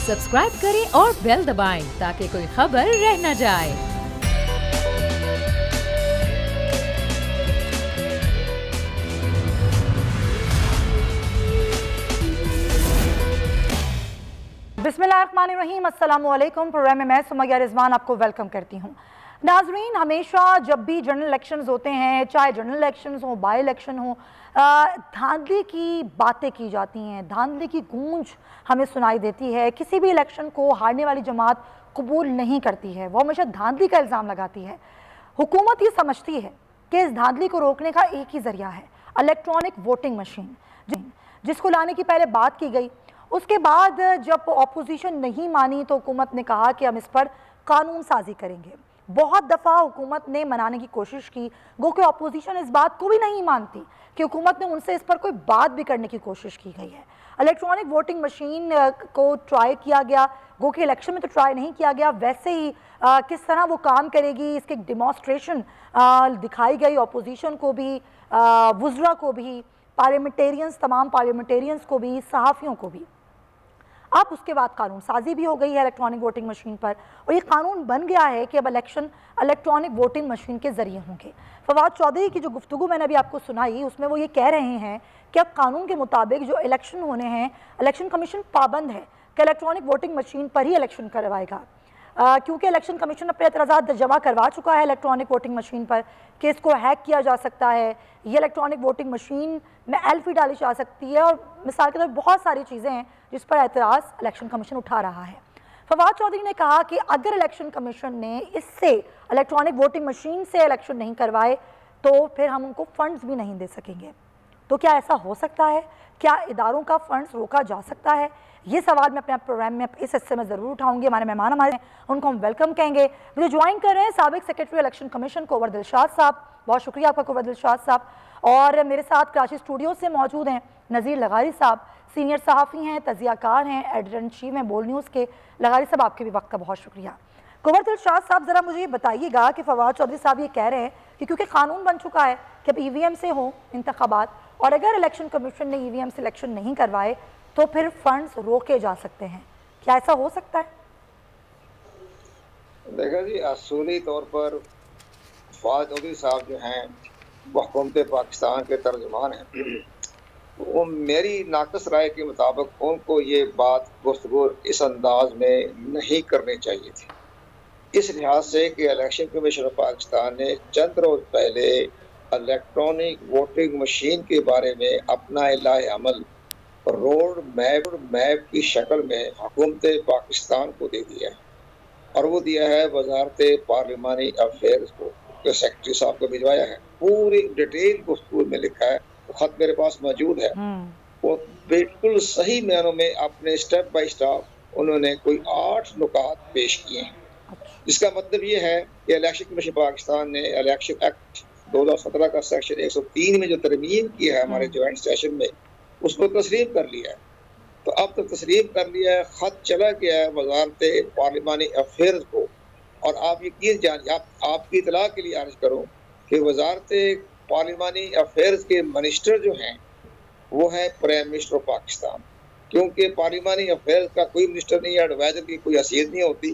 Subscribe करें और bell दबाएं ताकि कोई खबर रह न जाए। बिस्मिल्लाहिर्रहमानिर्रहीम, अस्सलामु अलैकुम। प्रोग्राम में मैं सुमैया रिजवान आपको वेलकम करती हूँ। नाजरीन, हमेशा जब भी जनरल इलेक्शंस होते हैं, चाहे जनरल इलेक्शंस हो, बाई इलेक्शन हो, धांधली की बातें की जाती हैं, धांधली की गूंज हमें सुनाई देती है। किसी भी इलेक्शन को हारने वाली जमात कबूल नहीं करती है, वो हमेशा धांधली का इल्ज़ाम लगाती है। हुकूमत ये समझती है कि इस धांधली को रोकने का एक ही ज़रिया है, इलेक्ट्रॉनिक वोटिंग मशीन, जिसको लाने की पहले बात की गई। उसके बाद जब अपोजिशन नहीं मानी तो हुकूमत ने कहा कि हम इस पर कानून साजी करेंगे। बहुत दफ़ा हुकूमत ने मनाने की कोशिश की, गो कि अपोजिशन इस बात को भी नहीं मानती कि हुकूमत ने उनसे इस पर कोई बात भी करने की कोशिश की गई है। इलेक्ट्रॉनिक वोटिंग मशीन को ट्राई किया गया, गो कि इलेक्शन में तो ट्राई नहीं किया गया, वैसे ही किस तरह वो काम करेगी इसके डेमोस्ट्रेशन दिखाई गई अपोजिशन को भी, वुज़रा को भी, पार्लियामेंटेरियंस, तमाम पार्लियामेंटेरियंस को भी, सहाफ़ियों को भी। अब उसके बाद कानून साजी भी हो गई है इलेक्ट्रॉनिक वोटिंग मशीन पर, और ये कानून बन गया है कि अब इलेक्शन इलेक्ट्रॉनिक वोटिंग मशीन के ज़रिए होंगे। फवाद चौधरी की जो गुफ्तगू मैंने अभी आपको सुनाई, उसमें वो ये कह रहे हैं कि अब कानून के मुताबिक जो इलेक्शन होने हैं, इलेक्शन कमीशन पाबंद है कि इलेक्ट्रॉनिक वोटिंग मशीन पर ही इलेक्शन करवाएगा, क्योंकि इलेक्शन कमीशन अपने एतराज़ात जमा करवा चुका है इलेक्ट्रॉनिक वोटिंग मशीन पर कि इसको हैक किया जा सकता है, ये इलेक्ट्रॉनिक वोटिंग मशीन में एल्फी डाली जा सकती है, और मिसाल के तौर पर बहुत सारी चीज़ें हैं जिस पर एतराज़ इलेक्शन कमीशन उठा रहा है। फवाद चौधरी ने कहा कि अगर इलेक्शन कमीशन ने इससे इलेक्ट्रॉनिक वोटिंग मशीन से इलेक्शन नहीं करवाए तो फिर हम उनको फंड्स भी नहीं दे सकेंगे। तो क्या ऐसा हो सकता है? क्या इदारों का फंड्स रोका जा सकता है? ये सवाल मैं अपने प्रोग्राम में इस हिस्से में ज़रूर उठाऊंगी। हमारे मेहमान हमारे उनको हम वेलकम कहेंगे। मुझे ज्वाइन कर रहे हैं साबिक सेक्रेटरी इलेक्शन कमीशन कुंवर दिलशाद साहब। बहुत शुक्रिया आपका कुंवर दिलशाद साहब। और मेरे साथ कराची स्टूडियो से मौजूद हैं नज़ीर लगारी साहब, सीनियर सहाफ़ी हैं, तजियाकार हैं, एडिटर इन चीफ हैं बोल न्यूज़ के। लगारी साहब, आपके भी वक्त का बहुत शुक्रिया। कुंवर दिलशाद साहब, ज़रा मुझे ये बताइएगा कि फवाद चौधरी साहब ये कह रहे हैं कि क्योंकि कानून बन चुका है कि अब EVM से हो इंतखाबात, और अगर इलेक्शन कमीशन ने EVM से इलेक्शन नहीं करवाए तो फिर फंड्स रोके जा सकते हैं, क्या ऐसा हो सकता है? देखा जी, असूली तौर पर फवाद चौधरी साहब जो हैं वो हुकूमत पाकिस्तान के तर्जुमान हैं। वो मेरी नाक़िस राय के मुताबिक उनको ये बात गुफ्तगू इस अंदाज में नहीं करनी चाहिए थी, इस लिहाज से कि इलेक्शन कमीशन ऑफ पाकिस्तान ने चंद रोज़ पहले इलेक्ट्रॉनिक वोटिंग मशीन के बारे में अपना इलाही अमल रोड मैप की शक्ल में हुकूमत पाकिस्तान को दे दिया है, और वो दिया है वजारत पार्लिमानी अफेयर्स को, जो सेक्रेटरी साहब को भिजवाया है। पूरी डिटेल गुफ्तगू में लिखा है, वो खत मेरे पास मौजूद है। वो बिल्कुल सही मायनों में अपने स्टेप बाय स्टेप उन्होंने कोई 8 नुकात पेश किए हैं, जिसका मतलब ये है कि इलेक्शन कमीशन पाकिस्तान ने इलेक्शन एक्ट 2017 का सेक्शन 103 में जो तरमीम की है हमारे जॉइंट सेशन में, उसको तस्लीम कर लिया है। तो अब तो तस्लीम कर लिया है, ख़त चला गया है वजारत पार्लिमानी अफेयर्स को। और आप यकीन जानिए, आपकी इतला के लिए अर्ज करूँ कि वजारत पार्लिमानी अफेयर्स के मिनिस्टर जो हैं वो है प्राइम मिनिस्टर ऑफ पाकिस्तान, क्योंकि पार्लिमानी अफेयर्स का कोई मिनिस्टर नहीं है, एडवाइजर की कोई हैसियत नहीं होती।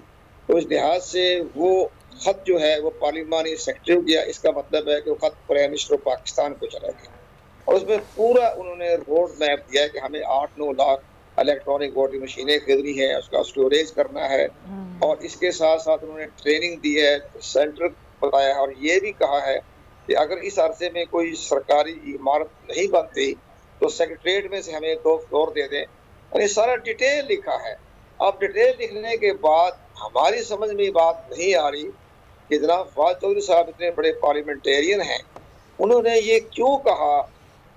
तो इस लिहाज से वो ख़त जो है वो पार्लिमानी सेक्रेटरी को गया, इसका मतलब है कि वो ख़त प्राइम मिनिस्टर ऑफ पाकिस्तान को चला गया, और उसमें पूरा उन्होंने रोड मैप दिया है कि हमें 8-9 लाख इलेक्ट्रॉनिक वोटिंग मशीनें खरीदनी है, उसका स्टोरेज करना है, और इसके साथ साथ उन्होंने ट्रेनिंग दी है, सेंटर बताया है, और ये भी कहा है कि अगर इस अरसे में कोई सरकारी इमारत नहीं बनती तो सेक्रेटरीट में से हमें 2 फ्लोर दे दें, और ये सारा डिटेल लिखा है। अब डिटेल लिखने के बाद हमारी समझ में ये बात नहीं आ रही कि जनाब फवाद चौधरी साहब इतने बड़े पार्लियामेंटेरियन हैं, उन्होंने ये क्यों कहा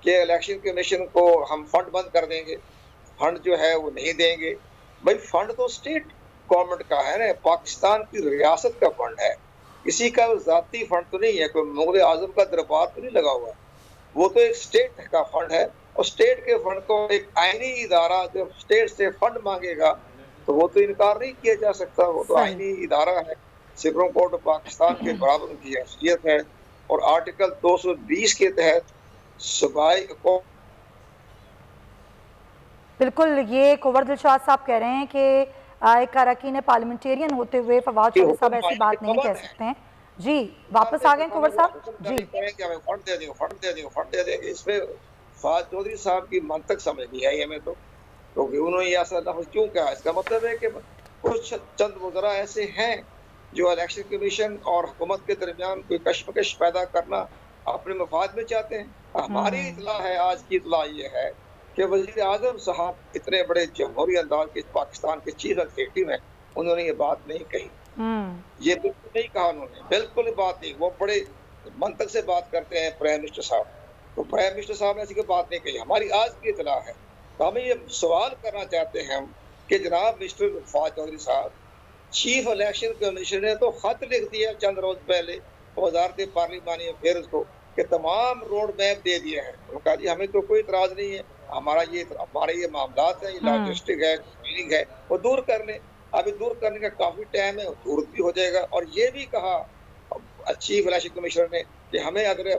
कि इलेक्शन कमीशन को हम फंड बंद कर देंगे, फंड जो है वो नहीं देंगे। भाई, फंड तो स्टेट गवर्नमेंट का है ना, पाकिस्तान की रियासत का फंड है, किसी का ज़ाती फंड तो नहीं है, कोई मुग़ल आज़म का दरबार तो नहीं लगा हुआ, वो तो एक स्टेट का फंड है। और स्टेट के फंड को एक आईनी इदारा जब स्टेट से फंड मांगेगा तो वो तो इनकार नहीं किया जा सकता, वो तो आईनी इदारा है, सुप्रीम कोर्ट ऑफ पाकिस्तान के बराबर उनकी हैसियत है, और आर्टिकल 220 के तहत सूबाई को बिल्कुल ये कुंवर दिलशाद साहब कह रहे हैं कि एक अरकान पार्लियामेंटेरियन होते हुए फवाद चौधरी साहब ऐसी बात नहीं कह सकते हैं। जी वापस आ गए कुंवर साहब। जी फंड दे देंगे, इसमें फवाद चौधरी साहब की मंतक समझ नहीं आई हमें तो, क्योंकि उन्होंने ऐसा लफ्ज़ क्यों कहा। इसका मतलब है कि कुछ चंद वज़रा ऐसे हैं जो इलेक्शन कमीशन और हुकूमत के दरमियान कोई कशमकश पैदा करना अपने मफाद में चाहते हैं। हमारी इतला है, आज की इतला ये है कि वज़ीर आज़म साहब इतने बड़े जमहूरी अंदाज के पाकिस्तान के चीफ एग्जीक्यूटिव हैं, उन्होंने ये बात नहीं कही। ये बिल्कुल नहीं कहा उन्होंने, बिल्कुल बात नहीं। वो बड़े मंतक से बात करते हैं प्राइम मिनिस्टर साहब, तो प्राइम मिनिस्टर साहब ने ऐसी कोई बात नहीं कही। हमारी आज की इतला है, तो हमें ये सवाल करना चाहते हैं कि जनाब मिस्टर फवाद चौधरी साहब, चीफ इलेक्शन कमीशन ने तो खत लिख दिया चंद रोज पहले वजारत पार्लिमानी अफेयर्स को कि तमाम रोड मैप दे दिए हैं। उन्होंने कहा जी हमें तो कोई इतराज नहीं है, हमारे ये मामलात है, ये लॉजिस्टिक है, फीलिंग है, वो दूर कर लें। अभी दूर करने का काफी टाइम है, दूर भी हो जाएगा। और ये भी कहा चीफ इलेक्शन कमिश्नर ने कि हमें अगर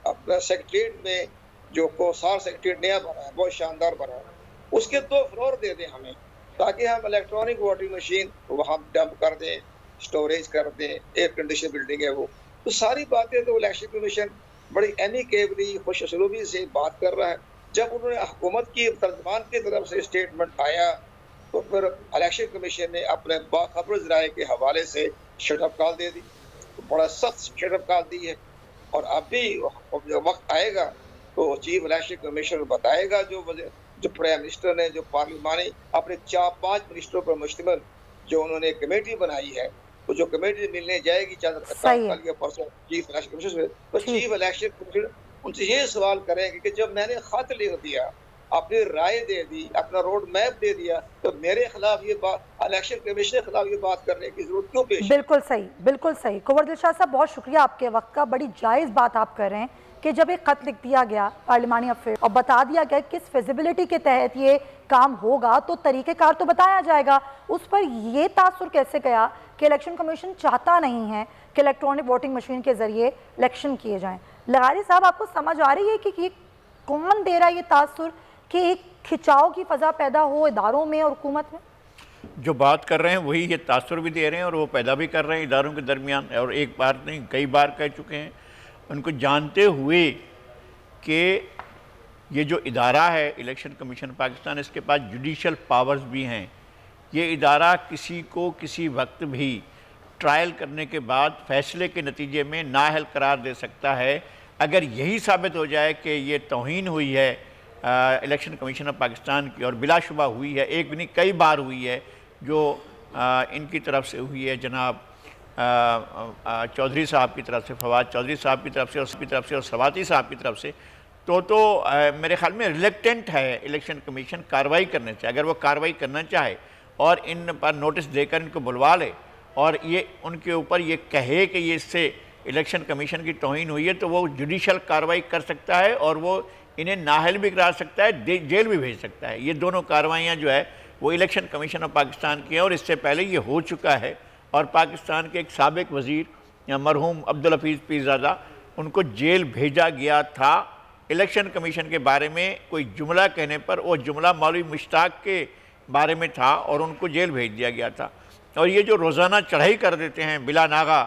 अपना सेक्रेटरीट में जो कोसार सेक्रेटरीट नया बना है, बहुत शानदार बना है, उसके 2 फ्लोर दे दें हमें, ताकि हम इलेक्ट्रॉनिक वोटिंग मशीन वहाँ डंप कर दें, स्टोरेज कर दें, एयर कंडीशन बिल्डिंग है वो। तो सारी बातें तो इलेक्शन कमीशन बड़ी एमिकेबली खुश असलूबी से बात कर रहा है। जब उन्होंने हुकूमत की तर्जमान की तरफ से स्टेटमेंट आया तो फिर इलेक्शन कमीशन ने अपने बाखबर जराए के हवाले से शटअप कॉल दे दी, तो बड़ा सख्त शटअप कॉल दी है। और अब भी जब वक्त आएगा तो चीफ इलेक्शन कमीशन बताएगा, जो प्राइम मिनिस्टर ने जो पार्लिमानी अपने 4-5 मिनिस्टरों पर मुश्तमिल जो उन्होंने कमेटी बनाई है, तो जो कमेटी मिलने जाएगी परसों चीफ इलेक्शन कमीशन से, तो चीफ इलेक्शन कमीशन उनसे ये सवाल करेंगे कि जब मैंने खत लिख दिया, अपनी राय दे दी, अपना रोड मैप दे दिया, तो मेरे खिलाफ ये बात, इलेक्शन कमीशन के खिलाफ ये बात करने की जरूरत क्यों पेश? बिल्कुल सही, बिल्कुल सही। कुंवर दिलशाद साहब बहुत शुक्रिया आपके वक्त का। बड़ी जायज़ बात आप कर रहे हैं कि जब एक खत लिख दिया गया पार्लिमानी अफेयर और बता दिया गया किस फिजिबिलिटी के तहत ये काम होगा, तो तरीक़ेकार तो बताया जाएगा। उस पर ये तासुर कैसे गया कि इलेक्शन कमीशन चाहता नहीं है कि इलेक्ट्रॉनिक वोटिंग मशीन के ज़रिए इलेक्शन किए जाएँ। लगारी साहब आपको समझ आ रही है कि ये कौन दे रहा है ये तासुर कि एक खिंचाव की फ़ज़ा पैदा हो इदारों में और हुकूमत में? जो बात कर रहे हैं वही ये तासुर भी दे रहे हैं और वो पैदा भी कर रहे हैं इदारों के दरमियान। और एक बार नहीं कई बार कह चुके हैं, उनको जानते हुए कि ये जो इदारा है इलेक्शन कमीशन पाकिस्तान, इसके पास जुडिशल पावर्स भी हैं। ये इदारा किसी को किसी वक्त भी ट्रायल करने के बाद फैसले के नतीजे में नाअहल करार दे सकता है। अगर यही साबित हो जाए कि ये तौहीन हुई है इलेक्शन कमीशन ऑफ पाकिस्तान की, और बिलाशुबा हुई है, एक भी नहीं कई बार हुई है, जो इनकी तरफ से हुई है, जनाब चौधरी साहब की तरफ से, फवाद चौधरी साहब की तरफ से, उसकी तरफ से और सवाती साहब की तरफ से, तो मेरे ख्याल में रिलेक्टेंट है इलेक्शन कमीशन कार्रवाई करने से। अगर वो कार्रवाई करना चाहे और इन पर नोटिस देकर इनको बुलवा ले और ये उनके ऊपर ये कहे कि ये इससे इलेक्शन कमीशन की तौहीन हुई है, तो वो जुडिशल कार्रवाई कर सकता है और वो इन्हें नाअहल भी करा सकता है, जेल भी भेज सकता है। ये दोनों कार्रवाइयाँ जो है वो इलेक्शन कमीशन ऑफ पाकिस्तान की है और इससे पहले ये हो चुका है। और पाकिस्तान के एक साबिक वज़ीर या मरहूम अब्दुल हफीज़ पीरज़ादा, उनको जेल भेजा गया था इलेक्शन कमीशन के बारे में कोई जुमला कहने पर। वो जुमला मौलवी मुश्ताक के बारे में था और उनको जेल भेज दिया गया था। और ये जो रोज़ाना चढ़ाई कर देते हैं बिला नागा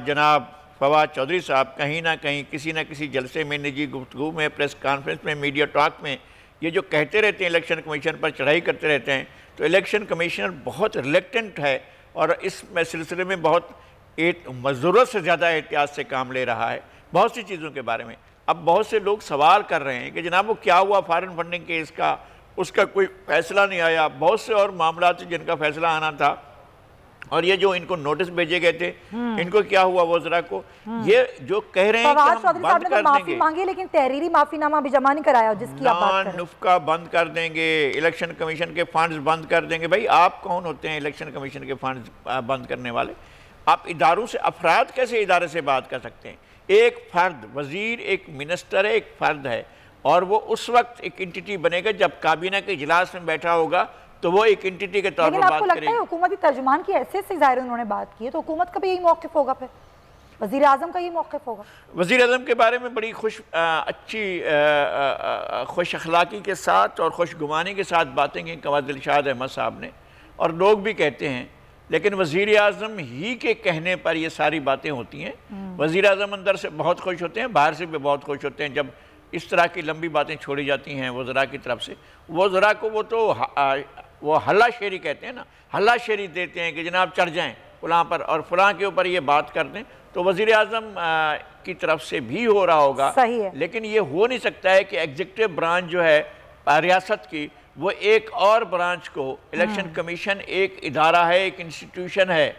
जनाब फवाद चौधरी साहब, कहीं ना कहीं किसी न किसी जलसे में, निजी गुफ्तगू में, प्रेस कॉन्फ्रेंस में, मीडिया टॉक में ये जो कहते रहते हैं इलेक्शन कमीशन पर चढ़ाई करते रहते हैं, तो इलेक्शन कमीशनर बहुत रिलेक्टेंट है और इस सिलसिले में बहुत ज़रूरत से ज़्यादा एहतियात से काम ले रहा है बहुत सी चीज़ों के बारे में। अब बहुत से लोग सवाल कर रहे हैं कि जनाब वो क्या हुआ फॉरेन फंडिंग केस का, उसका कोई फ़ैसला नहीं आया। बहुत से और मामला थे जिनका फ़ैसला आना था, और ये जो इनको नोटिस भेजे गए थे, इनको क्या हुआ वो जरा को ये जो कह रहे हैं कि हम बंद कर देंगे, मांगी लेकिन तहरीरी माफीनामा भी जमा नहीं कराया, जिसकी आप बात कर रहे हैं। नुफ्का बंद कर देंगे, इलेक्शन कमीशन के फंड्स बंद कर देंगे। भाई आप कौन होते हैं इलेक्शन कमीशन के फंड्स बंद करने वाले? आप इदारों से, अफराद कैसे इदारे से बात कर सकते हैं? एक फ़र्द, वज़ीर एक मिनिस्टर है, एक फ़र्द है, और वो उस वक्त एक एंटिटी बनेगा जब काबीना के इजलास में बैठा होगा तो वो एक एंटिटी के तौर पर बात करेगी। आपको लगता है हुकूमती तर्जुमान की हैसियत से ज़ाहिर उन्होंने बात की है, तो हुकूमत का भी यही मौक़िफ़ होगा, फिर वज़ीर आज़म का यही मौक़िफ़ होगा? वज़ीर आज़म के बारे में बड़ी अच्छी खुश अखलाक़ी के साथ और खुशगुमानी के साथ बातें की फवाद दिलशाद अहमद साहब ने, और लोग भी कहते हैं, लेकिन वज़ीर आज़म ही के कहने पर ये सारी बातें होती हैं। वज़ीर आज़म अंदर से बहुत खुश होते हैं, बाहर से भी बहुत खुश होते हैं जब इस तरह की लंबी बातें छोड़ी जाती हैं वज़रा की तरफ से। वज़रा को वो हल्ला शेरी कहते हैं ना, हल्ला शेरी देते हैं कि जनाब चढ़ जाएँ फलां पर और फलां के ऊपर ये बात कर दें। तो वज़ीर आज़म की तरफ से भी हो रहा होगा, सही है। लेकिन ये हो नहीं सकता है कि एग्जीक्यूटिव ब्रांच जो है रियासत की, वो एक और ब्रांच को, इलेक्शन कमीशन एक इदारा है, एक इंस्टीट्यूशन है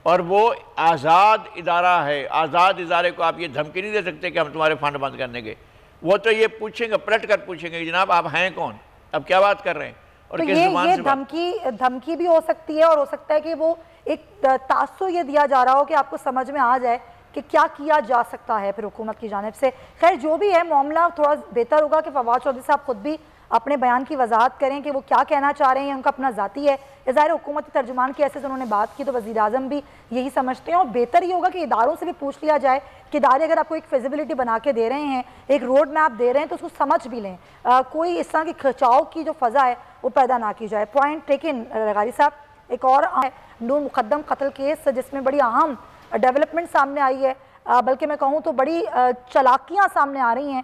और वो आज़ाद इदारा है। आज़ाद इदारे को आप ये धमकी नहीं दे सकते कि हम तुम्हारे फंड बंद करने के। वो तो ये पूछेंगे, पलट कर पूछेंगे जनाब आप हैं कौन, अब क्या बात कर रहे हैं और तो किस जुबान से धमकी भी हो सकती है और हो सकता है कि वो एक तासुर ये दिया जा रहा हो कि आपको समझ में आ जाए कि क्या किया जा सकता है फिर हुकूमत की जानिब से। खैर जो भी है, मामला थोड़ा बेहतर होगा कि फवाद चौधरी साहब खुद भी अपने बयान की वजाहत करें कि वो क्या कहना चाह रहे हैं, उनका अपना ज़ाती है। ज़ाहिर हुकूमती तर्जुमान की ऐसे से उन्होंने बात की तो वज़ीर आज़म भी यही समझते हैं और बेहतर ये होगा कि इदारों से भी पूछ लिया जाए कि इदारे अगर आपको एक फिजिबिलिटी बना के दे रहे हैं, एक रोड मैप दे रहे हैं तो उसको समझ भी लें, कोई इस तरह की खिंचाव की जो फ़ज़ा है वो पैदा ना की जाए। पॉइंट टेकन गारी साहब। एक और नूर मुकद्दम कत्ल केस जिसमें बड़ी अहम डेवलपमेंट सामने आई है, बल्कि मैं कहूँ तो बड़ी चालाकियाँ सामने आ रही हैं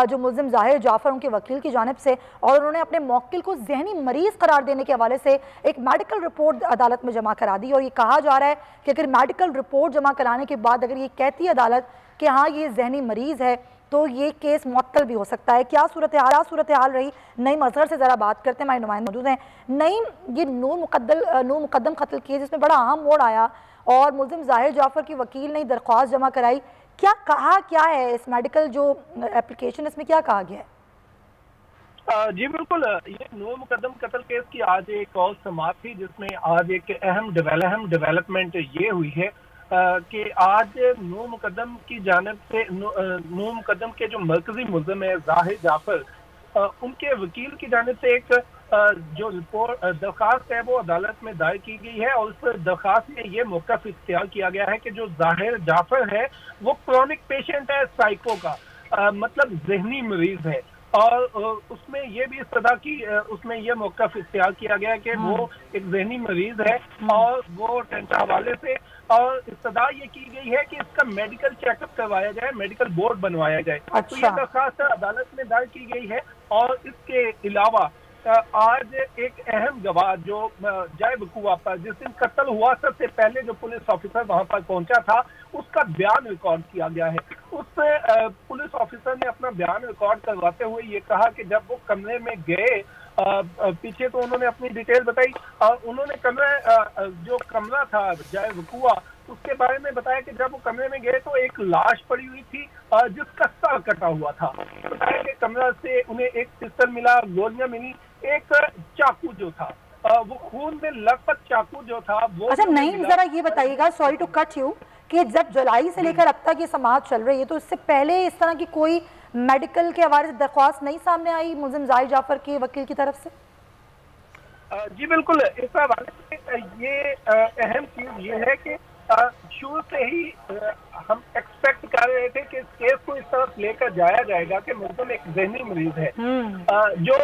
जो मुल्ज़िम ज़ाहिर जाफ़र उनके वकील की जानिब से, और उन्होंने अपने मौक्किल को जहनी मरीज़ करार देने के हवाले से एक मेडिकल रिपोर्ट अदालत में जमा करा दी। और ये कहा जा रहा है कि अगर मेडिकल रिपोर्ट जमा कराने के बाद अगर ये कहती है अदालत कि हाँ ये जहनी मरीज़ है तो ये केस मुअत्तल भी हो सकता है। क्या सूरत हाल रही? नईम अज़हर से ज़रा बात करते हैं, हमारे नुमाइंदे मौजूद हैं। नईम, ये नूर मुकद्दम कत्ल केस जिसमें बड़ा अहम मोड़ आया और मुल्ज़िम ज़ाहिर जाफ़र की वकील ने दरख्वास्त जमा कराई, क्या कहा क्या है इस मेडिकल जो एप्लीकेशन, इसमें क्या कहा गया है? जी बिल्कुल, ये नूर मुकद्दम कत्ल केस की आज एक और समाअत थी जिसमें आज एक अहम डेवलपमेंट ये हुई है कि आज नूर मुकद्दम की जानिब से नूर मुकद्दम के जो मरकजी मुल्ज़िम है ज़ाहिर जाफ़र, उनके वकील की जानिब से एक जो रिपोर्ट दरख्वास्त है वो अदालत में दायर की गई है और उस दरख्वास्त में ये मौक़िफ़ इख्तियार किया गया है कि जो ज़ाहिर जाफ़र है वो क्रॉनिक पेशेंट है, साइको का मतलब जहनी मरीज है। और उसमें ये भी इस्तदा की उसमें ये मौक़िफ़ इख्तियार किया गया है कि वो एक जहनी मरीज है और वो टेंटा हवाले से, और इस्तदा ये की गई है कि इसका मेडिकल चेकअप करवाया जाए, मेडिकल बोर्ड बनवाया जाए। तो ये दरख्वास्त अदालत में दायर की गई है। और इसके अलावा आज एक अहम गवाह जो जाए वकूआ पर जिस दिन कत्ल हुआ सबसे पहले जो पुलिस ऑफिसर वहां पर पहुंचा था उसका बयान रिकॉर्ड किया गया है। उस पुलिस ऑफिसर ने अपना बयान रिकॉर्ड करवाते हुए ये कहा कि जब वो कमरे में गए, पीछे तो उन्होंने अपनी डिटेल बताई और उन्होंने जो कमरा था जाए वकूआ उसके बारे में बताया कि जब वो कमरे में गए तो एक लाश पड़ी हुई थी जिसका सर कटा हुआ था। बताया कि कमरा से उन्हें एक पिस्टल मिला, गोलियां मिली, एक चाकू जो था वो खून में लथपथ चाकू जो था वो। अच्छा नहीं, जरा ये बताइएगा, सॉरी टू कट यू, कि जब जुलाई से लेकर अब तक ये समाअत चल रही है तो इससे पहले इस तरह की कोई मेडिकल के हवाले से दरख्वास्त नहीं सामने आई मुल्ज़िम ज़ाहिर जाफ़र के वकील की तरफ से? जी बिल्कुल, इस हवाले से ये अहम चीज ये है कि शुरू से ही हम एक्सपेक्ट कर रहे थे कि इस केस को इस तरफ लेकर जाया जाएगा कि मुल्ज़िम एक जहनी मरीज है। जो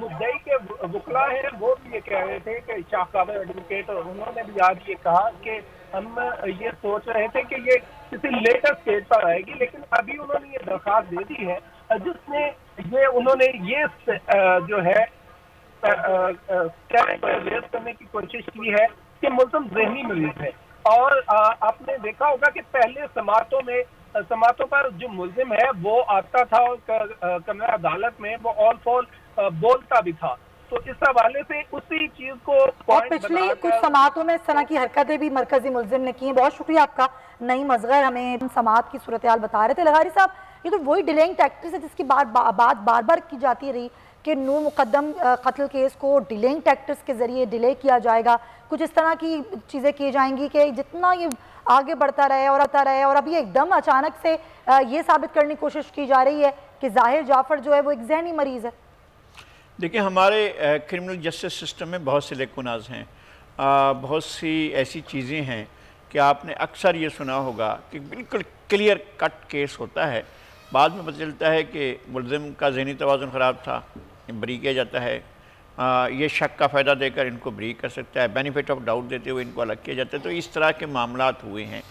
मुद्दई के वकला हैं वो भी ये कह रहे थे कि शाह काबर एडवोकेट, उन्होंने भी आज ये कहा कि हम ये सोच रहे थे कि ये किसी लेटर स्टेज पर आएगी, लेकिन अभी उन्होंने ये दरख्वास्त दे दी है जिसमें ये उन्होंने ये जो है रेज करने की कोशिश की है कि मुल्ज़िम जहनी मरीज है। और आपने देखा होगा कि पहले समातों पर जो मुल्ज़िम है वो आता था और कमरा अदालत में वो ऑल फॉल बोलता भी था। तो इस हवाले से उसी चीज को और पिछले कुछ समातों में इस तरह की हरकतें भी मरकजी मुल्ज़िम ने की हैं। बहुत शुक्रिया आपका नईम अज़हर, हमें समात की सूरत हाल बता रहे थे। लगारी साहब, ये तो वही डिलेइंग टैक्टिक्स है जिसकी बात बार बार की जाती रही कि नूर मुकद्दम कत्ल केस को डिलेइंग टैक्टिक्स के जरिए डिले किया जाएगा, कुछ इस तरह की चीज़ें की जाएंगी कि जितना ये आगे बढ़ता रहे और अभी एकदम अचानक से ये साबित करने की कोशिश की जा रही है कि ज़ाहिर जाफ़र जो है वो एक जहनी मरीज़ है। देखिए, हमारे क्रिमिनल जस्टिस सिस्टम में बहुत से लेकुनाज हैं, बहुत सी ऐसी चीज़ें हैं कि आपने अक्सर ये सुना होगा कि बिल्कुल क्लियर कट केस होता है, बाद में पता चलता है कि मुल्ज़िम का ज़हनी तवाज़ुन ख़राब था, बरी किया जाता है, ये शक का फ़ायदा देकर इनको बरी कर सकता है, बेनिफिट ऑफ डाउट देते हुए इनको अलग किया जाता है। तो इस तरह के मामलात हुए हैं।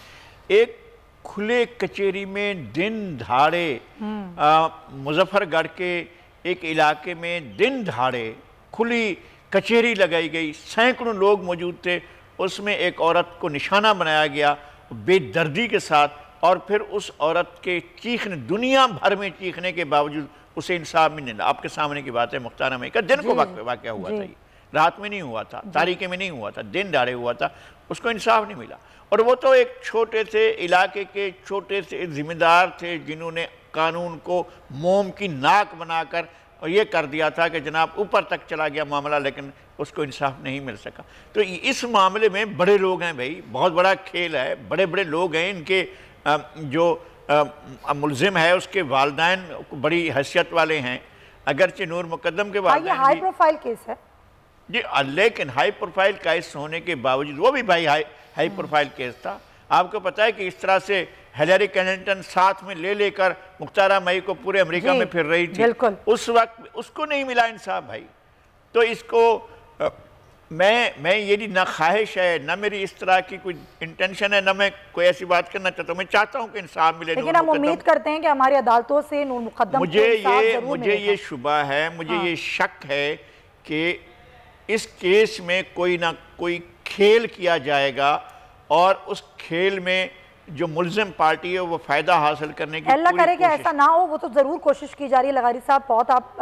एक खुले कचेरी में दिन दहाड़े मुजफ्फरगढ़ के एक इलाके में दिन दहाड़े खुली कचेरी लगाई गई, सैकड़ों लोग मौजूद थे, उसमें एक औरत को निशाना बनाया गया बेदर्दी के साथ, और फिर उस औरत के चीखने, दुनिया भर में चीखने के बावजूद उसे इंसाफ भी नहीं मिला। आपके सामने की बात है मुख्तार में का दिन को वाक़या हुआ था, ये रात में नहीं हुआ था, तारीख में नहीं हुआ था, दिन दहाड़े हुआ था, उसको इंसाफ नहीं मिला। और वो तो एक छोटे से इलाके के छोटे से जिम्मेदार थे जिन्होंने कानून को मोम की नाक बनाकर और ये कर दिया था कि जनाब ऊपर तक चला गया मामला, लेकिन उसको इंसाफ नहीं मिल सका। तो इस मामले में बड़े लोग हैं भाई, बहुत बड़ा खेल है, बड़े बड़े लोग हैं, इनके जो मुलजिम है उसके वालिदैन बड़ी हैसियत वाले हैं, अगरचे नूर मुकद्दम के वालिदैन हाई प्रोफाइल केस है जी, लेकिन हाई प्रोफाइल केस होने के बावजूद वो भी भाई हाई प्रोफाइल केस था। आपको पता है कि इस तरह से हिलेरी क्लिंटन साथ में ले लेकर मुख्तारा मई को पूरे अमेरिका में फिर रही थी, उस वक्त उसको नहीं मिला इंसाफ भाई। तो इसको मैं ये ना ख्वाहिश है, ना मेरी इस तरह की कोई इंटेंशन है, ना मैं कोई ऐसी बात करना चाहता हूँ। मैं चाहता हूँ कि इंसाफ मिले, लेकिन हम उम्मीद करते हैं कि हमारी अदालतों से नूर मुकद्दम मुझे ये शुबा है, मुझे ये शक है कि इस केस में कोई ना कोई खेल किया जाएगा और उस खेल में जो मुल्जिम पार्टी है वो फ़ायदा हासिल करने की अल्लाह करे कि ऐसा ना हो, वो तो ज़रूर कोशिश की जा रही है। लगारी साहब बहुत आप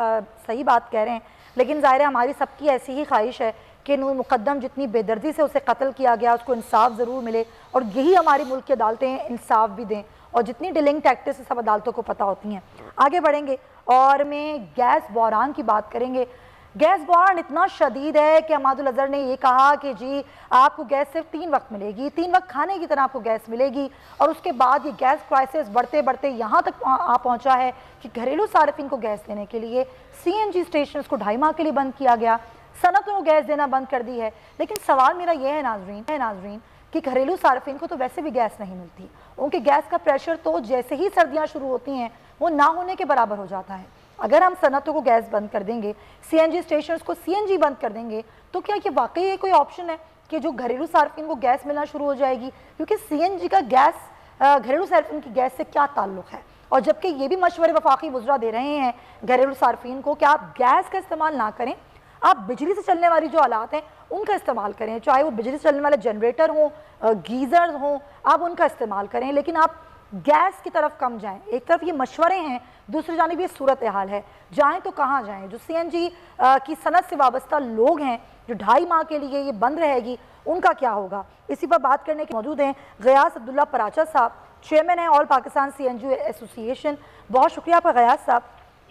सही बात कह रहे हैं, लेकिन ज़ाहिर है हमारी सबकी ऐसी ही ख्वाहिश है कि नूर मुकद्दम जितनी बेदर्दी से उसे कत्ल किया गया उसको इंसाफ ज़रूर मिले, और यही हमारी मुल्क की अदालतें इंसाफ भी दें, और जितनी डिलिंग टैक्टिक्स से सब अदालतों को पता होती हैं। आगे बढ़ेंगे और में गैस बहरान की बात करेंगे। गैस बहरान इतना शदीद है कि हमादुल अज़हर ने ये कहा कि जी आपको गैस सिर्फ 3 वक्त मिलेगी, 3 वक्त खाने की तरह आपको गैस मिलेगी, और उसके बाद ये गैस क्राइसिस बढ़ते बढ़ते यहाँ तक आ पहुँचा है कि घरेलू सार्फिन को गैस देने के लिए CNG स्टेशन को 2.5 माह के लिए बंद किया गया, सनतों को गैस देना बंद कर दी है। लेकिन सवाल मेरा यह है नाजरीन कि घरेलू सार्फिन को तो वैसे भी गैस नहीं मिलती, उनके गैस का प्रेशर तो जैसे ही सर्दियाँ शुरू होती हैं वो ना होने के बराबर हो जाता है। अगर हम सनतों को गैस बंद कर देंगे, CNG स्टेशन को CNG बंद कर देंगे, तो क्या ये वाकई ये कोई ऑप्शन है कि जो घरेलू सार्फिन को गैस मिलना शुरू हो जाएगी? क्योंकि CNG का गैस घरेलू सार्फिन की गैस से क्या ताल्लुक है? और जबकि ये भी मशवरे वफाकी वुज़रा दे रहे हैं घरेलू सार्फिन को कि आप गैस का इस्तेमाल ना करें, आप बिजली से चलने वाली जो आलात हैं उनका इस्तेमाल करें, चाहे वो बिजली से चलने वाले जनरेटर हों, गीज़र हों, आप उनका इस्तेमाल करें, लेकिन आप गैस की तरफ कम जाएं। एक तरफ ये मशवरे हैं, दूसरी जानिब ये सूरत हाल है, जाएं तो कहाँ जाएं? जो CNG की सनत से वाबस्ता लोग हैं जो 2.5 माह के लिए ये बंद रहेगी, उनका क्या होगा? इसी पर बात करने के मौजूद हैं गयास अब्दुल्ला पराचा साहब, चेयरमैन हैं ऑल पाकिस्तान CNG एसोसिएशन। बहुत शुक्रिया आपका गयास साहब।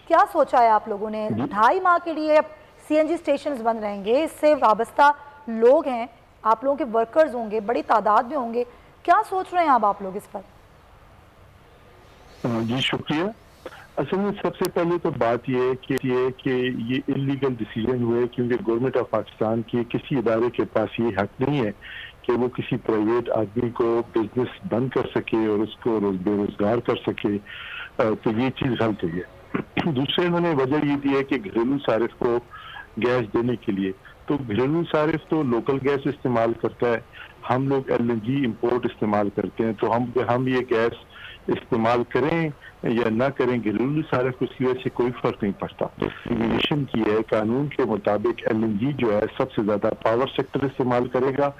क्या सोचा है आप लोगों ने? 2.5 माह के लिए CNG स्टेशन बंद रहेंगे, इससे वाबस्ता लोग हैं, आप लोगों के वर्कर्स होंगे, बड़ी तादाद में होंगे, क्या सोच रहे हैं आप लोग इस पर? जी शुक्रिया। असल में सबसे पहले तो बात यह है कि ये इलीगल डिसीजन हुए, क्योंकि गवर्नमेंट ऑफ पाकिस्तान की किसी इदारे के पास ये हक नहीं है कि वो किसी प्राइवेट आदमी को बिजनेस बंद कर सके और उसको बेरोजगार कर सके। तो ये चीज़ गलत हुई है। दूसरे उन्होंने वजह ये दी है कि घरेलू सारिफ को गैस देने के लिए, तो घरेलू सारिफ तो लोकल गैस इस्तेमाल करता है, हम लोग LNG इंपोर्ट इस्तेमाल करते हैं, तो हम ये गैस इस्तेमाल करें या ना करें, घरेलू सारिफ को उसकी वजह से कोई फर्क नहीं पड़ता। रेगुलेशन की है, कानून के मुताबिक LNG जो है सबसे ज्यादा पावर सेक्टर इस्तेमाल करेगा,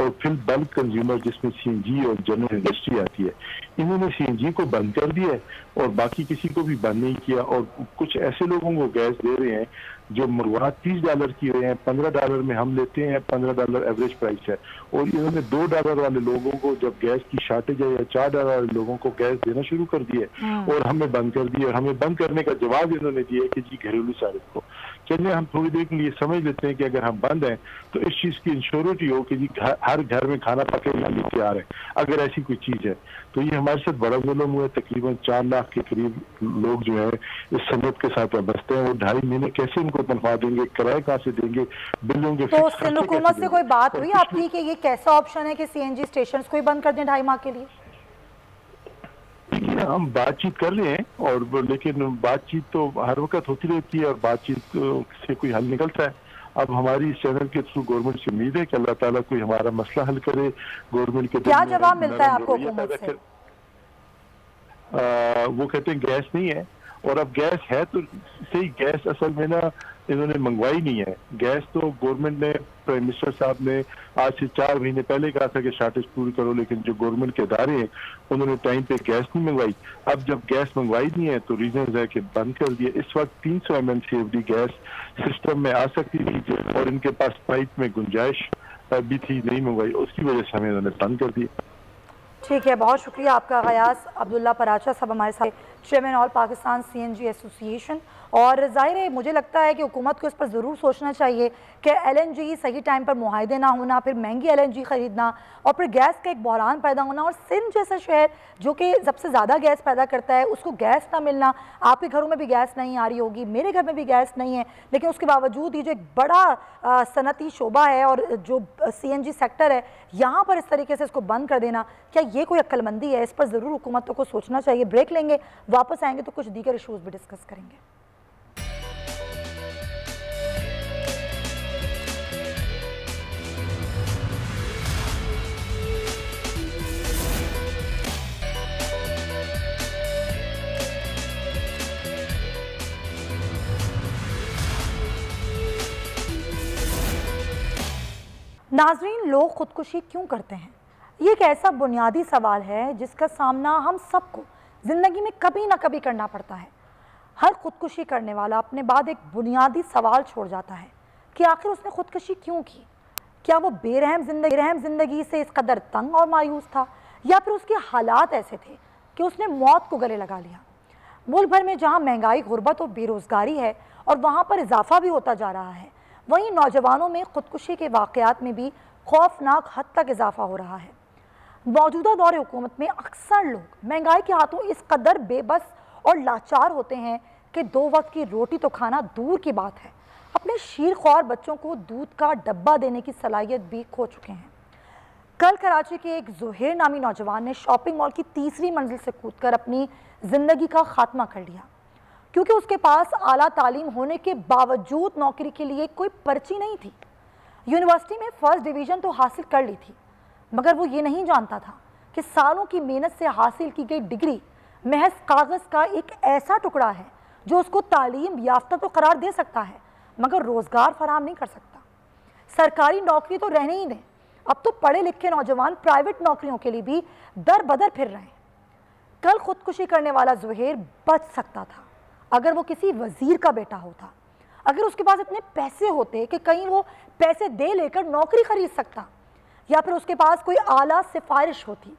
और फिर बल्क कंज्यूमर जिसमें CNG और जनरल इंडस्ट्री आती है। इन्होंने CNG को बंद कर दिया है और बाकी किसी को भी बंद नहीं किया, और कुछ ऐसे लोगों को गैस दे रहे हैं जो मुर्गात $30 की रहे हैं, $15 में हम लेते हैं, $15 एवरेज प्राइस है, और इन्होंने $2 वाले लोगों को जब गैस की शार्टेज है या $4 वाले लोगों को गैस देना शुरू कर दिया और हमें बंद कर दिया। और हमें बंद करने का जवाब इन्होंने दिया कि जी घरेलू सारिफ को चलिए हम थोड़ी देर के लिए समझ लेते हैं कि अगर हम बंद हैं तो इस चीज की इंश्योरिटी हो कि जी हर घर में खाना पकेगा नहीं तैयार है, अगर ऐसी कोई चीज है। तो ये हमारे साथ बड़ा जुल्म हुआ है। तकरीबन 4 लाख के करीब लोग जो है इस सनत के साथ वाबस्ते हैं, और 2.5 महीने कैसे इनको तनख्वाह देंगे, किराए कहाँ से देंगे, बिलों के। तो सिंध हुकूमत से कोई बात हुई आपकी कि ये कैसा ऑप्शन है कि CNG स्टेशन को ही बंद कर दें 2.5 माह के लिए? हम बातचीत कर रहे हैं, और लेकिन बातचीत तो हर वक्त होती रहती है और बातचीत से कोई हल निकलता है। अब हमारी इस चैनल के थ्रू गवर्नमेंट से उम्मीद है कि अल्लाह ताला कोई हमारा मसला हल करे। गवर्नमेंट के क्या जवाब मिलता है आपको हुकूमत से? वो कहते हैं गैस नहीं है, और अब गैस है तो सही, गैस असल में ना इन्होंने मंगवाई नहीं है। गैस तो गवर्नमेंट ने, प्राइम मिनिस्टर साहब ने आज से 4 महीने पहले कहा था कि शॉर्टेज पूरी करो, लेकिन जो गवर्नमेंट के इदारे हैं उन्होंने टाइम पे गैस नहीं मंगवाई। अब जब गैस मंगवाई नहीं है तो रीजन है कि बंद कर दिया। इस वक्त 300 mm CFD गैस सिस्टम में आ सकती थी और इनके पास पाइप में गुंजाइश भी थी, नहीं मंगवाई, उसकी वजह से हमें उन्होंने बंद कर दिया। ठीक है, बहुत शुक्रिया आपका गयास अब्दुल्ला पराचा साहब हमारे साथ, chairman all Pakistan CNG association. और जाहिर है मुझे लगता है कि हुकूमत को इस पर ज़रूर सोचना चाहिए कि LNG सही टाइम पर मुआहदे ना होना, फिर महंगी LNG ख़रीदना और फिर गैस का एक बहरान पैदा होना, और सिंध जैसा शहर जो कि सबसे ज़्यादा गैस पैदा करता है उसको गैस ना मिलना। आपके घरों में भी गैस नहीं आ रही होगी, मेरे घर में भी गैस नहीं है, लेकिन उसके बावजूद ये जो एक बड़ा सनती शोबा है और जो CNG सेक्टर है, यहाँ पर इस तरीके से इसको बंद कर देना, क्या ये कोई अक्लमंदी है? इस पर ज़रूर हुकूमतों को सोचना चाहिए। ब्रेक लेंगे, वापस आएंगे तो कुछ दीगर इशूज़ भी डिस्कस करेंगे। नाजरीन, लोग खुदकुशी क्यों करते हैं? ये एक ऐसा बुनियादी सवाल है जिसका सामना हम सबको ज़िंदगी में कभी ना कभी करना पड़ता है। हर खुदकुशी करने वाला अपने बाद एक बुनियादी सवाल छोड़ जाता है कि आखिर उसने खुदकुशी क्यों की। क्या वो बेरहम ज़िंदगी से इस कदर तंग और मायूस था, या फिर उसके हालात ऐसे थे कि उसने मौत को गले लगा लिया? मुल्क भर में जहाँ महंगाई, गुर्बत और बेरोज़गारी है और वहाँ पर इजाफा भी होता जा रहा है, वहीं नौजवानों में खुदकुशी के वाक़यात में भी खौफनाक हद तक इजाफा हो रहा है। मौजूदा दौर हुकूमत में अक्सर लोग महंगाई के हाथों इस कदर बेबस और लाचार होते हैं कि 2 वक्त की रोटी तो खाना दूर की बात है, अपने शीरख्वार बच्चों को दूध का डब्बा देने की सलाहियत भी खो चुके हैं। कल कराची के एक ज़ुहैर नामी नौजवान ने शॉपिंग मॉल की 3री मंजिल से कूदकर अपनी ज़िंदगी का खात्मा कर लिया, क्योंकि उसके पास आला तालीम होने के बावजूद नौकरी के लिए कोई पर्ची नहीं थी। यूनिवर्सिटी में 1st डिवीज़न तो हासिल कर ली थी, मगर वो ये नहीं जानता था कि सालों की मेहनत से हासिल की गई डिग्री महज कागज़ का एक ऐसा टुकड़ा है जो उसको तालीम याफ्ता तो करार दे सकता है, मगर रोज़गार फराहम नहीं कर सकता। सरकारी नौकरी तो रहने ही दें, अब तो पढ़े लिखे नौजवान प्राइवेट नौकरियों के लिए भी दर बदर फिर रहे हैं। कल खुदकुशी करने वाला ज़ुहैर बच सकता था अगर वो किसी वजीर का बेटा होता, अगर उसके पास इतने पैसे होते कि कहीं वो पैसे दे लेकर नौकरी खरीद सकता, या फिर उसके पास कोई आला सिफारिश होती।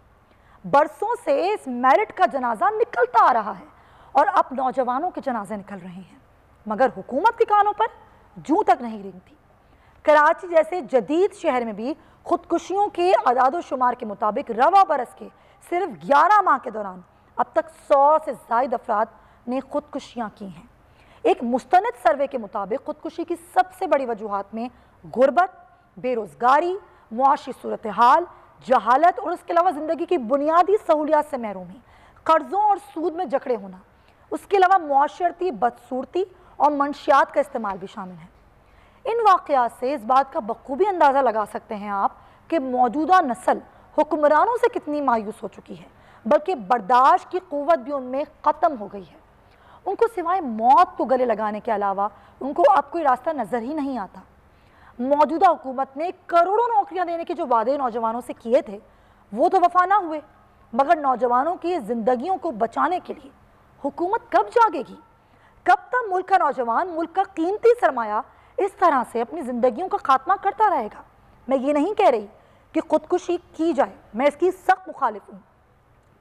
बरसों से इस मेरिट का जनाजा निकलता आ रहा है और अब नौजवानों के जनाजे निकल रहे हैं, मगर हुकूमत के कानों पर जूं तक नहीं रेंगती। कराची जैसे जदीद शहर में भी खुदकुशियों के अदाद शुमार के मुताबिक रवा बरस के सिर्फ 11 माह के दौरान अब तक 100 से ज़ायद अफराद ने खुदकुशियाँ की हैं। एक मुस्तनद सर्वे के मुताबिक खुदकुशी की सबसे बड़ी वजूहात में गुर्बत, बेरोज़गारी, मुआशी सूरत हाल, जहालत और उसके अलावा ज़िंदगी की बुनियादी सहूलियात से महरूमी, कर्ज़ों और सूद में जकड़े होना, उसके अलावा मुआशरती बदसूरती और मंशियात का इस्तेमाल भी शामिल है। इन वाक़यात से इस बात का बखूबी अंदाज़ा लगा सकते हैं आप कि मौजूदा नस्ल हुक्मरानों से कितनी मायूस हो चुकी है, बल्कि बर्दाश्त की क़ुव्वत भी उनमें ख़त्म हो गई है। उनको सिवाय मौत को गले लगाने के अलावा उनको अब कोई रास्ता नज़र ही नहीं आता। मौजूदा हुकूमत ने करोड़ों नौकरियां देने के जो वादे नौजवानों से किए थे वो तो वफा ना हुए, मगर नौजवानों की ज़िंदगियों को बचाने के लिए हुकूमत कब जागेगी? कब तक मुल्क का नौजवान, मुल्क का कीमती सरमाया इस तरह से अपनी ज़िंदगियों का खात्मा करता रहेगा? मैं ये नहीं कह रही कि खुदकुशी की जाए, मैं इसकी सख्त मुखालिफ हूँ,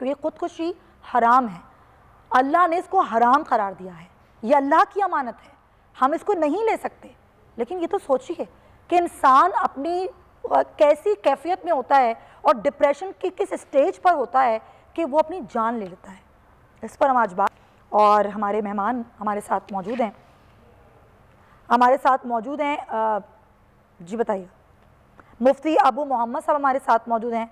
क्योंकि खुदकुशी हराम है। अल्लाह ने इसको हराम करार दिया है, ये अल्लाह की अमानत है, हम इसको नहीं ले सकते। लेकिन ये तो सोचिए कि इंसान अपनी कैसी कैफियत में होता है और डिप्रेशन की किस स्टेज पर होता है कि वो अपनी जान ले लेता है। इस पर हम आज बात, और हमारे मेहमान हमारे साथ मौजूद हैं, जी बताइए। मुफ्ती अबू मोहम्मद साहब हमारे साथ मौजूद हैं,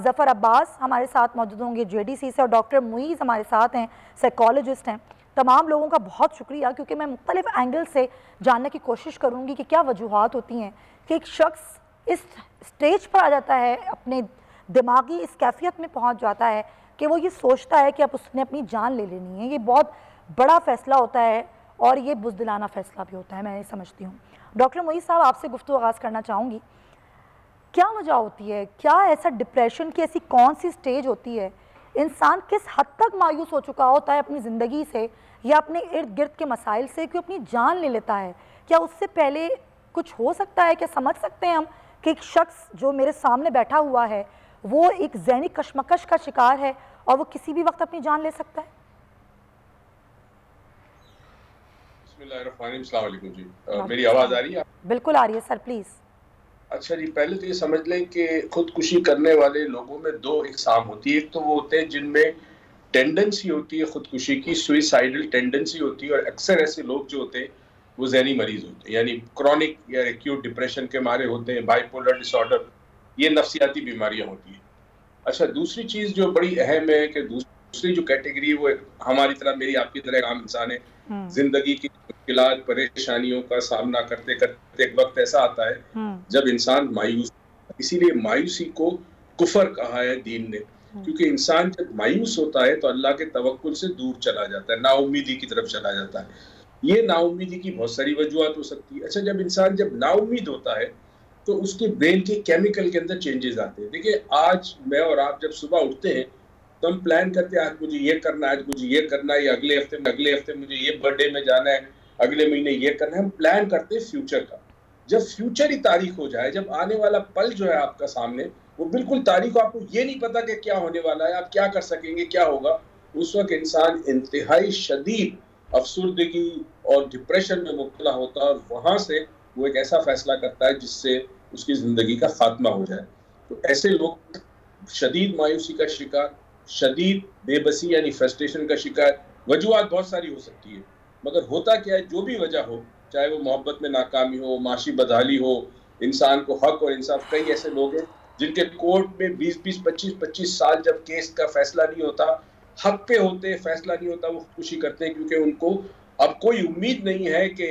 ज़फ़र अब्बास हमारे साथ मौजूद होंगे JDC से, और डॉक्टर मुईज़ हमारे साथ हैं, साइकोलॉजिस्ट हैं। तमाम लोगों का बहुत शुक्रिया, क्योंकि मैं मुख्तलिफ एंगल से जानने की कोशिश करूँगी कि क्या वजूहात होती हैं कि एक शख्स इस स्टेज पर आ जाता है, अपने दिमागी इस कैफियत में पहुँच जाता है कि वो ये सोचता है कि अब उसने अपनी जान ले लेनी है। ये बहुत बड़ा फ़ैसला होता है और ये बुज़दिलाना फ़ैसला भी होता है, मैं ये समझती हूँ। डॉक्टर मोईज़ साहब, आपसे गुफ्तगू आगाज़ करना चाहूँगी। क्या वजह होती है, क्या ऐसा डिप्रेशन की ऐसी कौन सी स्टेज होती है, इंसान किस हद तक मायूस हो चुका होता है अपनी ज़िंदगी से या अपने इर्द गिर्द के मसाइल से कि अपनी जान ले लेता है? क्या उससे पहले कुछ हो सकता है? क्या समझ सकते हैं हम कि एक शख्स जो मेरे सामने बैठा हुआ है वो एक ज़हनी कशमकश का शिकार है और वो किसी भी वक्त अपनी जान ले सकता है? बिस्मिल्लाहिर्रहमानिर्रहीम जी, मेरी आवाज़ आ रही है? बिल्कुल आ रही है सर, प्लीज़। अच्छा जी, पहले तो ये समझ लें कि खुदकुशी करने वाले लोगों में दो इकसाम होती है। एक तो वो होते हैं जिनमें टेंडेंसी होती है खुदकुशी की, सुइसाइडल टेंडेंसी होती है, और अक्सर ऐसे लोग जो होते हैं वो ज़हनी मरीज होते हैं, यानी क्रॉनिक या एक्यूट डिप्रेशन के मारे होते हैं, बाइपोलर डिसऑर्डर, ये नफ्सियाती बीमारियां होती हैं। अच्छा, दूसरी चीज़ जो बड़ी अहम है कि दूसरी जो कैटेगरी वो हमारी तरह, मेरी आपकी तरह आम इंसान है, जिंदगी की मुश्किलात परेशानियों का सामना करते करते एक वक्त ऐसा आता है जब इंसान मायूस, इसीलिए मायूसी को कुफर कहा है दीन ने, क्योंकि इंसान जब मायूस होता है तो अल्लाह के तवक्कुल से दूर चला जाता है, नाउम्मीदी की तरफ चला जाता है। ये नाउम्मीदी की बहुत सारी वजूहत हो सकती है। अच्छा, जब इंसान जब नाउम्मीद होता है तो उसके ब्रेन के केमिकल के अंदर चेंजेस आते हैं। देखिए, आज मैं और आप जब सुबह उठते हैं तो हम प्लान करते हैं, आज मुझे ये करना है, आज मुझे ये करना है, या अगले हफ्ते मुझे ये बर्थडे में जाना है, अगले महीने ये करना है। हम प्लान करते हैं फ्यूचर का। जब फ्यूचर ही तारीख हो जाए, जब आने वाला पल जो है आपका सामने वो बिल्कुल तारीख, आपको ये नहीं पता कि क्या होने वाला है, आप क्या कर सकेंगे, क्या होगा, उस वक्त इंसान इंतहाई शदीद अफसुर्दगी और डिप्रेशन में मुब्तला होता है, और वहां से वो एक ऐसा फैसला करता है जिससे उसकी जिंदगी का खात्मा हो जाए। तो ऐसे लोग शदीद मायूसी का शिकार, शदीद बेबसी यानी फ्रस्ट्रेशन का शिकार, वजूहत बहुत सारी हो सकती है, मगर होता क्या है, जो भी वजह हो, चाहे वो मोहब्बत में नाकामी हो, माशी बदहाली हो, इंसान को हक और इंसाफ, कई ऐसे लोग हैं जिनके कोर्ट में 20-20, 25-25 साल जब केस का फैसला नहीं होता, हक पे होते, फैसला नहीं होता, वो खुशी करते हैं, क्योंकि उनको अब कोई उम्मीद नहीं है कि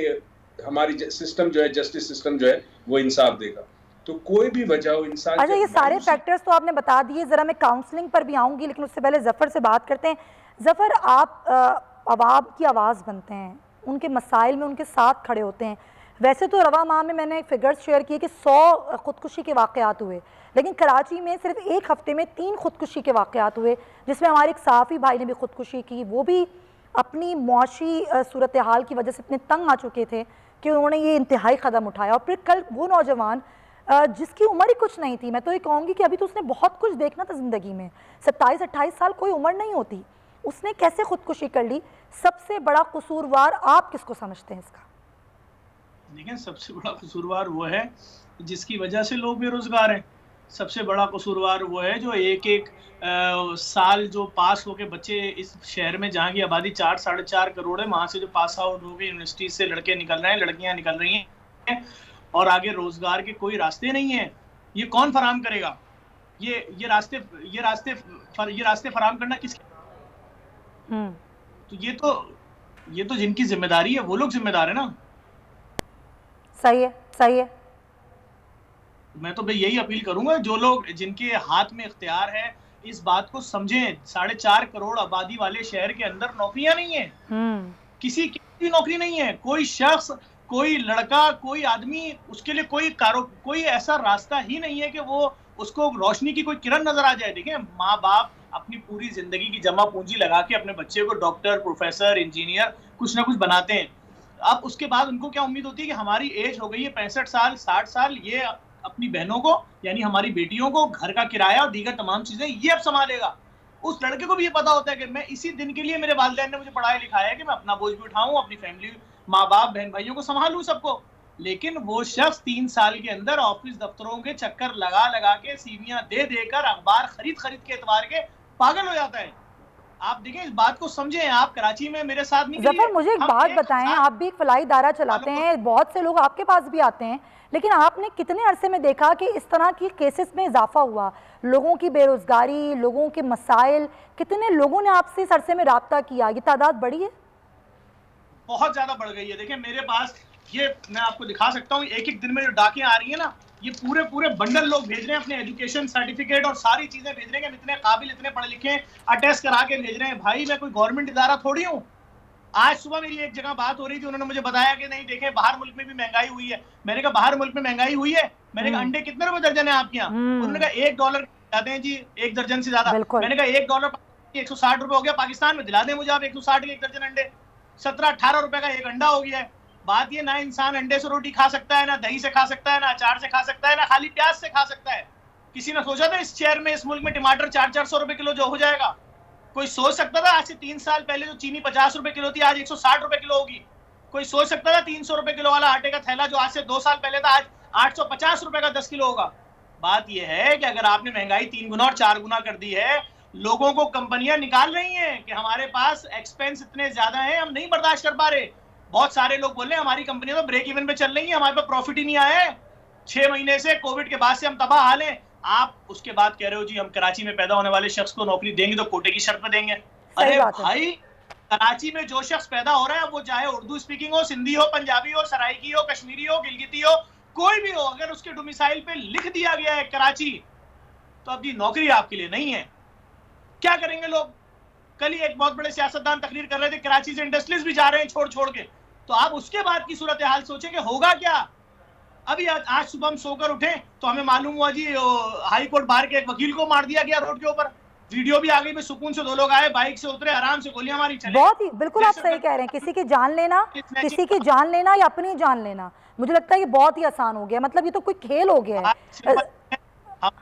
हमारी सिस्टम जो है, जस्टिस सिस्टम जो है, वो इंसाफ देगा। तो कोई भी वजह हो, इंसान। अच्छा, ये सारे फैक्टर्स तो आपने बता दिए, ज़रा मैं काउंसलिंग पर भी आऊँगी, लेकिन उससे पहले ज़फ़र से बात करते हैं। ज़फ़र, आप अवाम की आवाज़ बनते हैं, उनके मसाइल में उनके साथ खड़े होते हैं। वैसे तो रवा माह में मैंने फिगर्स शेयर किए कि 100 खुदकुशी के वाक़यात हुए, लेकिन कराची में सिर्फ एक हफ़्ते में 3 खुदकुशी के वाक़यात हुए, जिसमें हमारे एक सहाफ़ी भाई ने भी खुदकुशी की। वो भी अपनी मुआशी सूरत हाल की वजह से इतने तंग आ चुके थे कि उन्होंने ये इंतहाई क़दम उठाया। और फिर कल वो नौजवान जिसकी उम्र ही कुछ नहीं थी, मैं तो ये कहूँगी कि अभी तो उसने बहुत कुछ देखना था ज़िंदगी में, 27-28 साल कोई उम्र नहीं होती, उसने कैसे खुदकुशी कर ली? सबसे बड़ा कसूरवार आप किसको समझते हैं इसका? देखिए, सबसे बड़ा कसूरवार वो है जिसकी वजह से लोग बेरोजगार हैं। सबसे बड़ा कसूरवार वो है जो एक साल जो पास होके बच्चे इस शहर में, जहाँ की आबादी 4-4.5 करोड़ है, वहाँ से जो पास आउट हो गए यूनिवर्सिटी से लड़के निकल रहे हैं, लड़कियाँ निकल रही हैं, और आगे रोजगार के कोई रास्ते नहीं है। ये कौन फराहम करेगा? ये रास्ते फराहम करना किसके? तो ये तो जिनकी जिम्मेदारी है वो लोग जिम्मेदार है ना। सही है। मैं तो भाई यही अपील करूंगा, जो लोग जिनके हाथ में इख्तियार है इस बात को समझें। 4.5 करोड़ आबादी वाले शहर के अंदर नौकरियां नहीं है, किसी की नौकरी नहीं है। कोई शख्स, कोई लड़का, कोई आदमी, उसके लिए कोई ऐसा रास्ता ही नहीं है कि वो उसको रोशनी की कोई किरण नजर आ जाए। देखिए, माँ बाप अपनी पूरी जिंदगी की जमा पूंजी लगा के अपने बच्चे को डॉक्टर, प्रोफेसर, इंजीनियर कुछ ना कुछ बनाते हैं। अब उसके बाद उनको क्या उम्मीद होती है कि हमारी एज हो गई है 65 साल, 60 साल, ये अपनी बहनों को यानी हमारी बेटियों को घर का किराया और दीगर तमाम चीजें ये अब संभालेगा। उस लड़के को भी ये पता होता है कि मैं इसी दिन के लिए, मेरे वालिदैन ने मुझे पढ़ाया लिखाया है कि मैं अपना बोझ भी उठाऊं, अपनी फैमिली, माँ बाप, बहन भाइयों को संभालूं सबको। लेकिन वो शख्स 3 साल के अंदर ऑफिस दफ्तरों के चक्कर लगा के, सीवियां दे देकर, अखबार खरीद के एतवार के पागल हो जाता है। आप देखें, इस बात को समझें। आप कराची में मेरे साथ नहीं, ज़फ़र, मुझे एक बात बताएं, आप भी एक फलाई इदारा चलाते हैं, बहुत से लोग आपके पास भी आते हैं, लेकिन आपने कितने अरसे में देखा कि इस तरह की केसेस में इजाफा हुआ? लोगों की बेरोजगारी, लोगों के मसाइल, कितने लोगों ने आपसे इस अरसे में रब्ता किया? ये तादाद बढ़ी है? बहुत ज्यादा बढ़ गई है। देखिए मेरे पास ये मैं आपको दिखा सकता हूँ, एक एक दिन में जो डाकें आ रही है ना, ये पूरे पूरे बंडल लोग भेज रहे हैं, अपने एजुकेशन सर्टिफिकेट और सारी चीजें भेज रहे हैं, हम इतने काबिल इतने पढ़े लिखे हैं, अटेस्ट करा के भेज रहे हैं। भाई मैं कोई गवर्नमेंट इदारा थोड़ी हूँ। आज सुबह मेरी एक जगह बात हो रही थी, उन्होंने मुझे बताया कि नहीं देखें बाहर मुल्क में भी महंगाई हुई है। मैंने कहा बाहर मुल्क में महंगाई हुई है? मैंने कहा अंडे कितने रुपए दर्जन है आपके यहाँ? उन्होंने कहा $1 जाते हैं जी, 1 दर्जन से ज्यादा। मैंने कहा $1 160 रुपए हो गया पाकिस्तान में, दिला दें मुझे आप 160 के 1 दर्जन अंडे। 17-18 रुपए का एक अंडा हो गया है। बात ये ना इंसान अंडे से रोटी खा सकता है, ना दही से खा सकता है, ना अचार से खा सकता है, ना खाली प्याज से खा सकता है। किसी ने सोचा था इस शहर में, इस मुल्क में टमाटर 400-400 रुपए किलो जो हो जाएगा? कोई सोच सकता था आज से 3 साल पहले जो चीनी 50 रुपए किलो थी आज 160 रुपए किलो होगी? कोई सोच सकता था 300 रुपए किलो वाला आटे का थैला जो आज से 2 साल पहले था आज 850 रुपए का 10 किलो होगा? बात यह है कि अगर आपने महंगाई 3 गुना और 4 गुना कर दी है, लोगों को कंपनियां निकाल रही हैं कि हमारे पास एक्सपेंस इतने ज्यादा हैं, हम नहीं बर्दाश्त कर पा रहे। बहुत सारे लोग बोल रहे हैं हमारी कंपनियां तो ब्रेक इवन पे चल रही है, हमारे पास प्रॉफिट ही नहीं आया है, 6 महीने से कोविड के बाद से हम तबाह हाल हैं। आप उसके बाद कह रहे हो जी हम कराची में पैदा होने वाले शख्स को नौकरी देंगे तो कोटे की शर्त पे देंगे। अरे भाई कराची में जो शख्स पैदा हो रहा है वो चाहे उर्दू स्पीकिंग हो, सिंधी हो, पंजाबी हो, सराइकी हो, कश्मीरी हो, गिलगिती हो, कोई भी हो, अगर उसके डोमिसाइल पे लिख दिया गया है कराची, तो अब ये नौकरी आपके लिए नहीं है। क्या करेंगे लोग? कल ही एक बहुत बड़े सियासतदान तकरीर कर रहे थे, कराची से इंडस्ट्रीज भी जा रहे हैं छोड़ छोड़ के। तो आप उसके बाद की सूरत हाल सोचेंगे होगा क्या? अभी आज सुबह हम सोकर उठे तो हमें मालूम हुआ जी हाई कोर्ट बार के एक वकील को मार दिया गया रोड के ऊपर। वीडियो भी आ गई, सुकून से 2 लोग आए, बाइक से उतरे, आराम से गोलियां मारी, चले। बहुत ही बिल्कुल आप सही कह रहे हैं। किसी की जान लेना या अपनी जान लेना, मुझे लगता है ये बहुत ही आसान हो गया। मतलब ये तो कोई खेल हो गया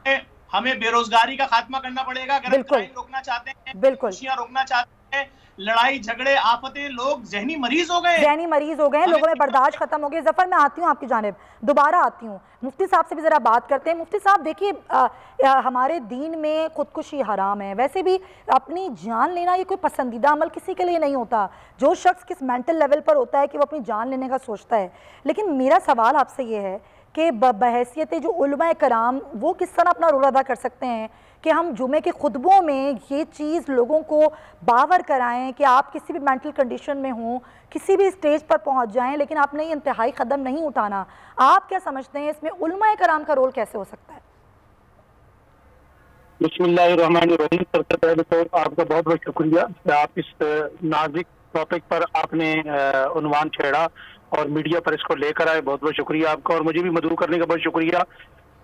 है। हमें बेरोजगारी का खात्मा करना पड़ेगा, अगर हम क्राइम रोकना चाहते हैं, बिल्कुल खुशियां रोकना चाहते हैं, लड़ाई झगड़े आफतें, लोग जहनी मरीज हो गए, लोगों में बर्दाश्त खत्म हो गए। जफर मैं आती हूँ आपकी जानिब, दोबारा आती हूँ, मुफ्ती साहब से भी जरा बात करते हैं। मुफ्ती साहब देखिए हमारे दीन में खुदकुशी हराम है, वैसे भी अपनी जान लेना ये कोई पसंदीदा अमल किसी के लिए नहीं होता। जो शख्स किस मेंटल लेवल पर होता है कि वो अपनी जान लेने का सोचता है। लेकिन मेरा सवाल आपसे ये है कि बहैसियत जो उलमाए कराम वो किस तरह अपना रोल अदा कर सकते हैं कि हम जुमे के खुतबों में ये चीज़ लोगों को बावर कराएं कि आप किसी भी मेंटल कंडीशन में हों, किसी भी स्टेज पर पहुंच जाएं, लेकिन आपने ये इंतहाई कदम नहीं उठाना। आप क्या समझते हैं इसमें उलमाए कराम का रोल कैसे हो सकता है? बिस्मिल्लाहिर्रहमानिर्रहीम। सबसे पहले तो आपका बहुत बहुत शुक्रिया, आप इस नाजुक टॉपिक पर आपने उन्वान छेड़ा और मीडिया पर इसको लेकर आए, बहुत बहुत शुक्रिया आपका। और मुझे भी मदऊ करने का बहुत शुक्रिया।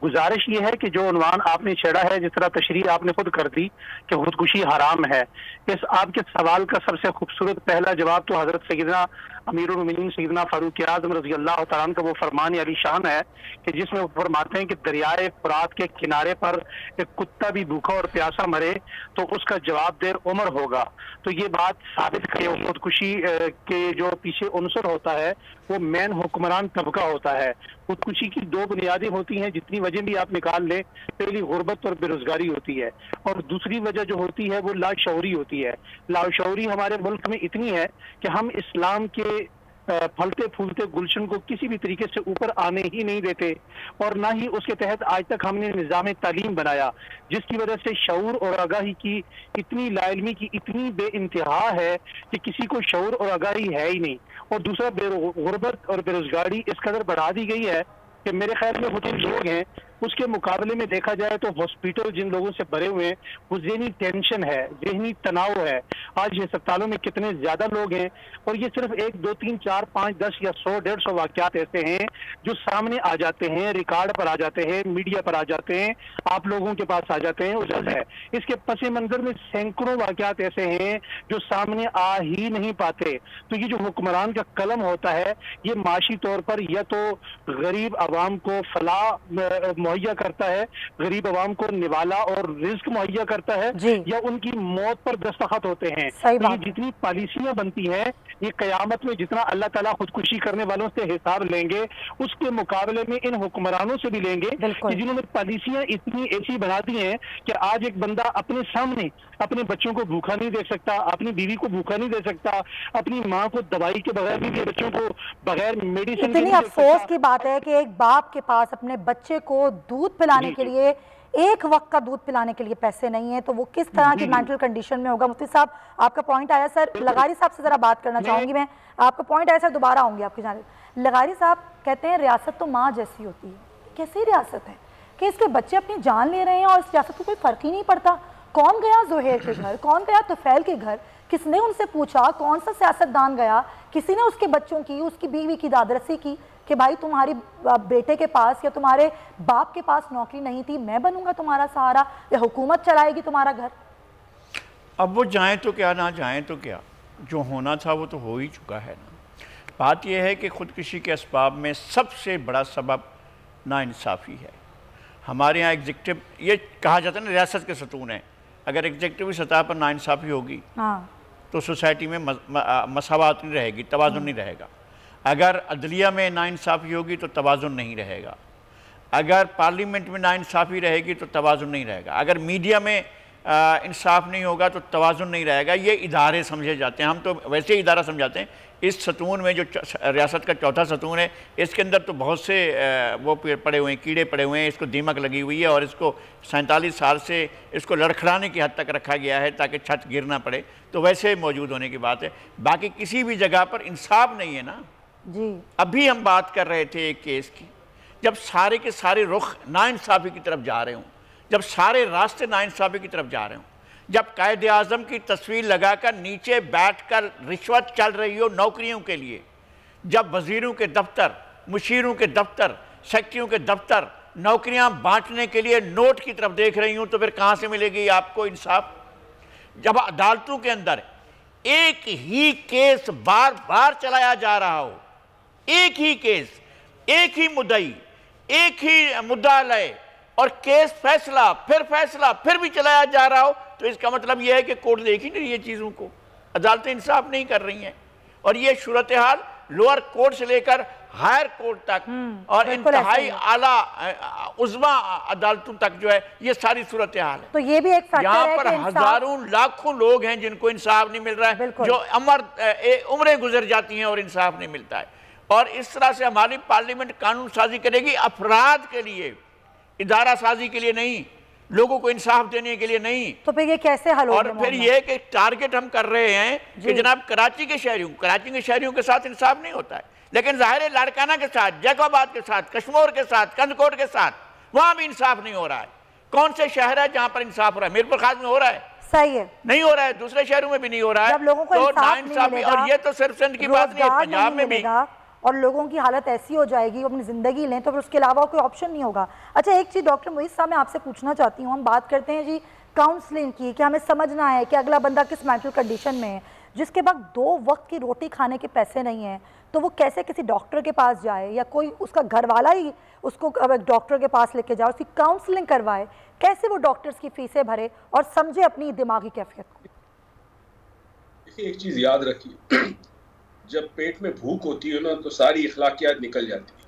गुजारिश ये है कि जो उन्वान आपने छेड़ा है, जिस तरह तशरीह आपने खुद कर दी कि खुदकुशी हराम है, इस आपके सवाल का सबसे खूबसूरत पहला जवाब तो हजरत सैयदना अमीरुल मोमिनीन सैयदना फारूक आज़म रज़ी अल्लाह तआला अन्हु का वो फरमान अली शान है कि जिसमें वो फरमाते हैं कि दरियाए फुरात के किनारे पर एक कुत्ता भी भूखा और प्यासा मरे तो उसका जवाब देर उम्र होगा। तो ये बात साबित करे खुदकुशी के जो पीछे उनसर होता है वो मेन हुक्मरान तबका होता है। खुदकुशी की 2 बुनियादी होती हैं, जितनी वजह भी आप निकाल लें। पहली गुर्बत और बेरोजगारी होती है, और दूसरी वजह जो होती है वो लाशऊरी होती है। लाशऊरी हमारे मुल्क में इतनी है कि हम इस्लाम के फलते फूलते गुलशन को किसी भी तरीके से ऊपर आने ही नहीं देते, और ना ही उसके तहत आज तक हमने निज़ाम तालीम बनाया, जिसकी वजह से शऊर और आगाही की इतनी लाइल्मी की इतनी बेइंतहा है कि किसी को शऊर और आगाही है ही नहीं। और दूसरा गुर्बत और बेरोजगारी इस कदर बढ़ा दी गई है कि मेरे ख्याल में वो जिन लोग हैं उसके मुकाबले में देखा जाए तो हॉस्पिटल जिन लोगों से भरे हुए हैं वो ज़हनी टेंशन है, ज़हनी तनाव है। आज अस्पतालों में कितने ज़्यादा लोग हैं, और ये सिर्फ 1, 2, 3, 4, 5, 10 या 100, 150 वाक़यात ऐसे हैं जो सामने आ जाते हैं, रिकॉर्ड पर आ जाते हैं, मीडिया पर आ जाते हैं, आप लोगों के पास आ जाते हैं, उजल है। इसके पस मंज़र में सैकड़ों वाक़यात ऐसे हैं जो सामने आ ही नहीं पाते। तो ये जो हुक्मरान का कलम होता है ये माशी तौर पर या तो गरीब आवाम को फलाह मुहैया करता है, गरीब आवाम को निवाला और रिस्क मुहैया करता है, या उनकी मौत पर दस्तखत होते हैं। तो ये जितनी पॉलिसियां बनती हैं ये कयामत में जितना अल्लाह ताला खुदकुशी करने वालों से हिसाब लेंगे उसके मुकाबले में इन हुक्मरानों से भी लेंगे कि जिन्होंने पॉलिसियां इतनी ऐसी बना दी हैं कि आज एक बंदा अपने सामने अपने बच्चों को भूखा नहीं दे सकता, अपनी बीवी को भूखा नहीं दे सकता, अपनी माँ को दवाई के बगैर भी बच्चों को बगैर मेडिसिन। इतनी अफसोस की बात है कि एक बाप के पास अपने बच्चे को दूध पिलाने के लिए, एक वक्त का दूध पिलाने के लिए पैसे नहीं है, तो वो किस तरह की मेंटल कंडीशन में होगा। मुफ्ती साहब आपका पॉइंट आया। सर लगारी साहब से जरा बात करना चाहूंगी मैं, आपका पॉइंट आया सर, दोबारा आऊंगी आपकी जानिब। लगारी साहब कहते हैं रियासत तो माँ जैसी होती है। कैसी रियासत है कि इसके बच्चे अपनी जान ले रहे हैं और इस रियासत को कोई फर्क ही नहीं पड़ता। कौन गया ज़ुहैर के घर, कौन गया तुफैल के घर, किसने उनसे पूछा, कौन सा सियासतदान गया, किसी ने उसके बच्चों की, उसकी बीवी की दादरसी की कि भाई तुम्हारी बेटे के पास या तुम्हारे बाप के पास नौकरी नहीं थी, मैं बनूंगा तुम्हारा सहारा, या हुकूमत चलाएगी तुम्हारा घर। अब वो जाएं तो क्या, ना जाएं तो क्या, जो होना था वो तो हो ही चुका है ना। बात यह है कि ख़ुदकुशी के असबाब में सबसे बड़ा सबब नाइंसाफ़ी है। हमारे यहाँ एग्जीक्यूटिव, ये कहा जाता है ना रियासत के सतून है, अगर एग्जीक्यूटिव सतह पर नाइंसाफ़ी होगी तो सोसाइटी में मसावत नहीं रहेगी, तवाज़ुन नहीं रहेगा। अगर अदलिया में नाइंसाफ़ी होगी तो तवाज़ुन नहीं रहेगा। अगर पार्लियामेंट में नाइंसाफ़ी रहेगी तो तवाज़ुन नहीं रहेगा। अगर मीडिया में इंसाफ नहीं होगा तो तवाज़ुन नहीं रहेगा। ये इदारे समझे जाते हैं, हम तो वैसे ही इदारा समझाते हैं। इस सतून में जो रियासत का चौथा सतून है, इसके अंदर तो बहुत से वो पड़े हुए हैं, कीड़े पड़े हुए हैं, इसको दीमक लगी हुई है और इसको 47 साल से इसको लड़खड़ाने की हद तक रखा गया है ताकि छत गिर ना पड़े। तो वैसे मौजूद होने की बात है, बाकी किसी भी जगह पर इंसाफ नहीं है ना जी। अभी हम बात कर रहे थे एक केस की, जब सारे के सारे रुख नाइंसाफ़ी की तरफ जा रहे हों, जब सारे रास्ते नाइंसाफ़ी की तरफ जा रहे हों, जब कायदे आज़म की तस्वीर लगाकर नीचे बैठकर रिश्वत चल रही हो नौकरियों के लिए, जब वज़ीरों के दफ्तर, मुशीरों के दफ्तर, सेक्रेटरियों के दफ्तर नौकरियां बांटने के लिए नोट की तरफ देख रही हूं, तो फिर कहां से मिलेगी आपको इंसाफ? जब अदालतों के अंदर एक ही केस बार बार चलाया जा रहा हो, एक ही केस, एक ही मुद्दई, एक ही मुद्दा लय और केस फैसला फिर भी चलाया जा रहा हो, तो इसका मतलब यह है कि कोर्ट देख ही नहीं रही है चीज़ों को, अदालतें इंसाफ नहीं कर रही हैं। और ये सूरत हाल लोअर कोर्ट से लेकर हायर कोर्ट तक और इंतहाई आला उज़्मा अदालतों तक जो है, ये सारी सूरत हाल है। तो ये भी एक फैक्टर यहाँ है पर कि हजारों लाखों लोग हैं जिनको इंसाफ नहीं मिल रहा है, जो उम्रें गुजर जाती हैं और इंसाफ नहीं मिलता है। और इस तरह से हमारी पार्लियामेंट कानून साजी करेगी अफराद के लिए, इदारा साजी के लिए नहीं, लोगों को इंसाफ देने के लिए नहीं। तो फिर ये कैसे हल होगा? और फिर ये कि टारगेट हम कर रहे हैं कि जनाब कराची के शहरियों के साथ इंसाफ नहीं होता है, लेकिन जाहिर है लाड़काना के साथ, जैकोबाद के साथ, कश्मीर के साथ, कंदकोट के साथ वहां भी इंसाफ नहीं हो रहा है। कौन से शहर है जहां पर इंसाफ हो रहा है? मीरपुर खास में हो रहा है, सही है, नहीं हो रहा है, दूसरे शहरों में भी नहीं हो रहा है। जब लोगों को तो इंसाफ नहीं मिलेगा, और ये तो सिर्फ सिंध की बात नहीं है, पंजाब में भी, और लोगों की हालत ऐसी हो जाएगी, वो अपनी ज़िंदगी लें तो फिर उसके अलावा कोई ऑप्शन नहीं होगा। अच्छा, एक चीज़ डॉक्टर मोइज साहब मैं आपसे पूछना चाहती हूँ, हम बात करते हैं जी काउंसलिंग की, कि हमें समझना है कि अगला बंदा किस मेंटल कंडीशन में है, जिसके बाद 2 वक्त की रोटी खाने के पैसे नहीं हैं, तो वो कैसे किसी डॉक्टर के पास जाए, या कोई उसका घर वाला ही उसको डॉक्टर के पास लेके जाए, उसकी काउंसलिंग करवाए, कैसे वो डॉक्टर्स की फीसें भरे और समझे अपनी दिमागी कैफियत को? देखिए, एक चीज़ याद रखिए, जब पेट में भूख होती है ना, तो सारी अखलाकियात निकल जाती है,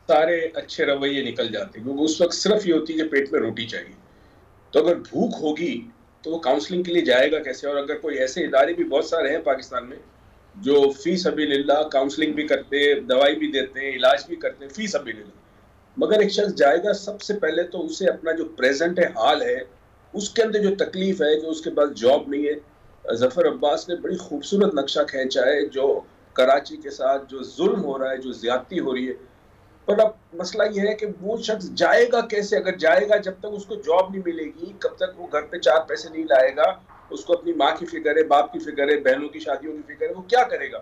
सारे अच्छे रवैये निकल जाते हैं, क्योंकि उस वक्त सिर्फ ये होती है कि पेट में रोटी चाहिए। तो अगर भूख होगी तो वो काउंसलिंग के लिए जाएगा कैसे? और अगर कोई ऐसे इदारे भी बहुत सारे हैं पाकिस्तान में जो फी सबीलिल्लाह काउंसलिंग भी करते हैं, दवाई भी देते हैं, इलाज भी करते हैं फी सबीलिल्लाह, मगर एक शख्स जाएगा, सबसे पहले तो उसे अपना जो प्रेजेंट है, हाल है, उसके अंदर जो तकलीफ है कि उसके पास जॉब नहीं है। जफर अब्बास ने बड़ी खूबसूरत नक्शा खींचा है जो कराची के साथ जो जुल्म हो रहा है, जो ज्यादती हो रही है। पर अब मसला यह है कि वो शख्स जाएगा कैसे? अगर जाएगा, जब तक उसको जॉब नहीं मिलेगी, कब तक वो घर पे 4 पैसे नहीं लाएगा, उसको अपनी माँ की फिक्र है, बाप की फिक्र है, बहनों की शादियों की फिक्र है, वो क्या करेगा?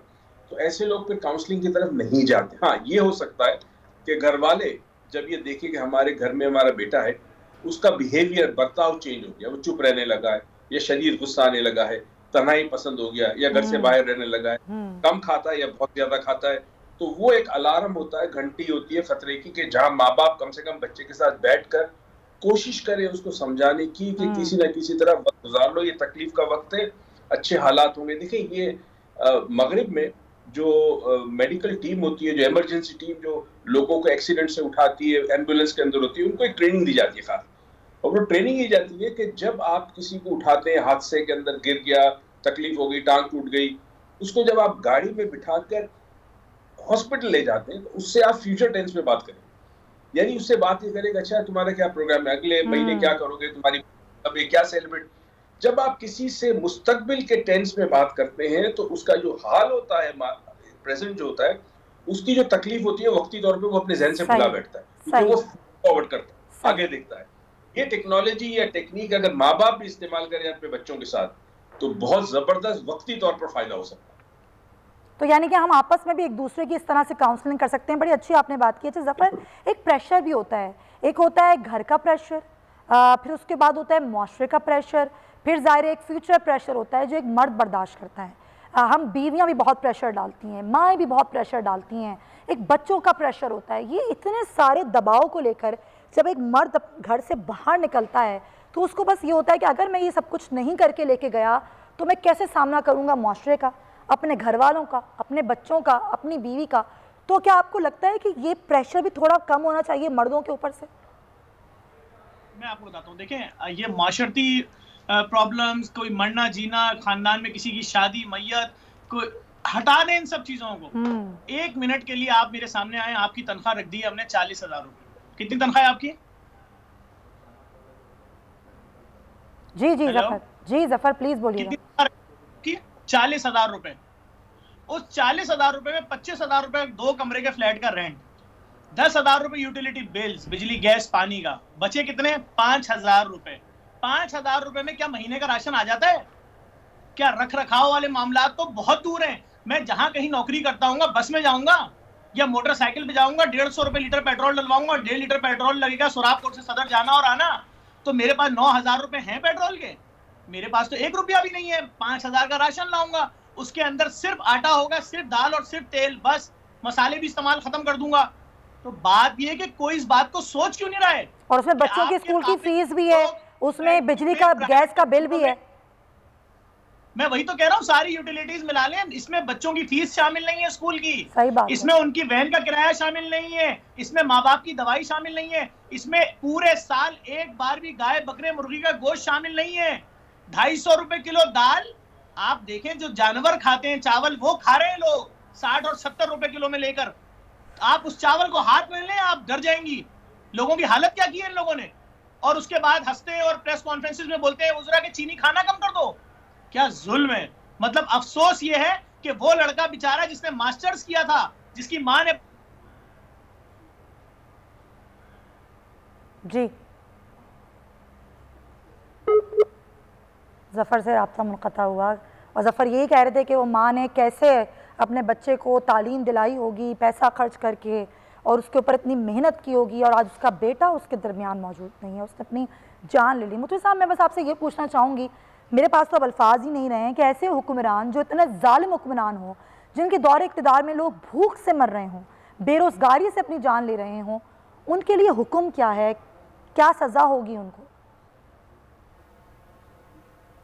तो ऐसे लोग फिर काउंसलिंग की तरफ नहीं जाते। हाँ, ये हो सकता है कि घर वाले जब ये देखे कि हमारे घर में हमारा बेटा है, उसका बिहेवियर, बर्ताव चेंज हो गया, वो चुप रहने लगा है, या शदीद गुस्सा आने लगा है, तन्हाई पसंद हो गया, या घर से बाहर रहने लगा है, कम खाता है या बहुत ज्यादा खाता है, तो वो एक अलार्म होता है, घंटी होती है खतरे की, कि जहां माँ बाप कम से कम बच्चे के साथ बैठकर कोशिश करें उसको समझाने की कि किसी न किसी तरह वक्त गुजार लो, ये तकलीफ का वक्त है, अच्छे हालात होंगे। देखिए, ये मगरिब में जो मेडिकल टीम होती है, जो इमरजेंसी टीम जो लोगों को एक्सीडेंट से उठाती है, एम्बुलेंस के अंदर होती है, उनको एक ट्रेनिंग दी जाती है खास, और वो ट्रेनिंग ये जाती है कि जब आप किसी को उठाते हैं, हादसे के अंदर गिर गया, तकलीफ हो गई, टांग टूट गई, उसको जब आप गाड़ी में बिठाकर हॉस्पिटल ले जाते हैं, तो उससे आप फ्यूचर टेंस में बात करें, यानी उससे बात ये करें अच्छा तुम्हारा क्या प्रोग्राम है, अगले महीने क्या करोगे, तुम्हारी अब ये क्या सेलिब्रेट। जब आप किसी से मुस्तकबिल के टेंस में बात करते हैं तो उसका जो हाल होता है, प्रेजेंट जो होता है, उसकी जो तकलीफ होती है वक्ती तौर पे वो अपने जहन से भुला बैठता है, क्योंकि वो फॉरवर्ड करता है, आगे देखता है। ये टेक्नोलॉजी या टेक्निक अगर माँ बाप भी इस्तेमाल करें अपने बच्चों के साथ तो बहुत जबरदस्त वक्ती तौर पर फायदा हो सकता है। तो यानी कि हम आपस में भी एक दूसरे की इस तरह से काउंसलिंग कर सकते हैं। बड़ी अच्छी आपने बात की। अच्छा ज़फ़र, एक प्रेशर भी होता है, एक होता है घर का प्रेशर, फिर उसके बाद होता है माशरे का प्रेशर, फिर ज़ाहिर एक फ्यूचर प्रेशर होता है जो एक मर्द बर्दाश्त करता है। हम बीवियां भी बहुत प्रेशर डालती हैं, माएँ भी बहुत प्रेशर डालती हैं, एक बच्चों का प्रेशर होता है। ये इतने सारे दबाव को लेकर जब एक मर्द घर से बाहर निकलता है तो उसको बस ये होता है कि अगर मैं ये सब कुछ नहीं करके लेके गया तो मैं कैसे सामना करूँगा माशरे का, अपने घर वालों का, अपने बच्चों का, अपनी बीवी का। तो क्या आपको लगता है कि ये प्रेशर भी थोड़ा कम होना चाहिए मर्दों के ऊपर से? मैं आपको बताता हूँ, देखें ये माशरती प्रॉब्लम्स, कोई मरना जीना, खानदान में किसी की शादी मैयत, कोई हटा दें इन सब चीजों को। 1 मिनट के लिए आप मेरे सामने आए, आपकी तनख्वाह रख दी है हमने 40,000 रुपए। कितनी तनख्वाह है आपकी? जी ज़फ़र, जी ज़फ़र प्लीज बोलिए। 40,000 रुपए। उस 40,000 रुपए में 25,000 रुपए 2 कमरे के फ्लैट का रेंट, 10,000 रुपए यूटिलिटी बिल्स, बिजली गैस पानी का, बचे कितने? 5,000 रुपए। 5,000 रुपए में क्या महीने का राशन आ जाता है? क्या रख रखाव वाले मामला तो बहुत दूर हैं। मैं जहां कहीं नौकरी करता हूँ, बस में जाऊंगा या मोटरसाइकिल पे जाऊंगा, 150 रुपए लीटर पेट्रोल डलवाऊंगा, 1.5 लीटर पेट्रोल लगेगा सोराबकोट से सदर जाना और आना, तो मेरे पास 9,000 रुपए हैं पेट्रोल के। मेरे पास तो 1 रुपया भी नहीं है। 5,000 का राशन लाऊंगा, उसके अंदर सिर्फ आटा होगा, सिर्फ दाल और सिर्फ तेल, बस मसाले भी इस्तेमाल खत्म कर दूंगा। तो बात यह है कि कोई इस बात को सोच क्यों नहीं रहा है? और उसमें बच्चों की स्कूल की फीस भी है, उसमें बिजली का गैस का बिल भी है। मैं वही तो कह रहा हूँ, सारी यूटिलिटीज मिला लें, इसमें बच्चों की फीस शामिल नहीं है स्कूल की, सही बात, इसमें उनकी वैन का किराया शामिल नहीं है, इसमें माँ बाप की दवाई शामिल नहीं है, इसमें पूरे साल एक बार भी गाय बकरे मुर्गी का गोश्त शामिल नहीं है। 250 रुपए किलो दाल, आप देखें जो जानवर खाते हैं चावल, वो खा रहे हैं लोग 60 और 70 रुपए किलो में लेकर। आप उस चावल को हाथ में लें, आप डर जाएंगी। लोगों की हालत क्या की है इन लोगों ने। और उसके बाद हंसते हैं और प्रेस कॉन्फ्रेंसेस में बोलते हैं उजरा के चीनी खाना कम कर दो। क्या जुल्म है। मतलब अफसोस ये है कि वो लड़का बेचारा जिसने मास्टर्स किया था, जिसकी मां ने जी ज़फ़र से राब्ता मुनक़ता हुआ और ज़फ़र यही कह रहे थे कि वो माँ ने कैसे अपने बच्चे को तालीम दिलाई होगी पैसा खर्च करके और उसके ऊपर इतनी मेहनत की होगी, और आज उसका बेटा उसके दरमियान मौजूद नहीं है, उसने अपनी जान ले ली। मुझे साहब मैं बस आपसे ये पूछना चाहूँगी, मेरे पास तो अब अल्फाज ही नहीं रहे हैं कि ऐसे हुक्मरान जो इतने जालिम हुक्मरान हों, जिनके दौरे इक़्तिदार में लोग भूख से मर रहे हों, बेरोज़गारी से अपनी जान ले रहे हों, उनके लिए हुक्म क्या है, क्या सज़ा होगी उनको?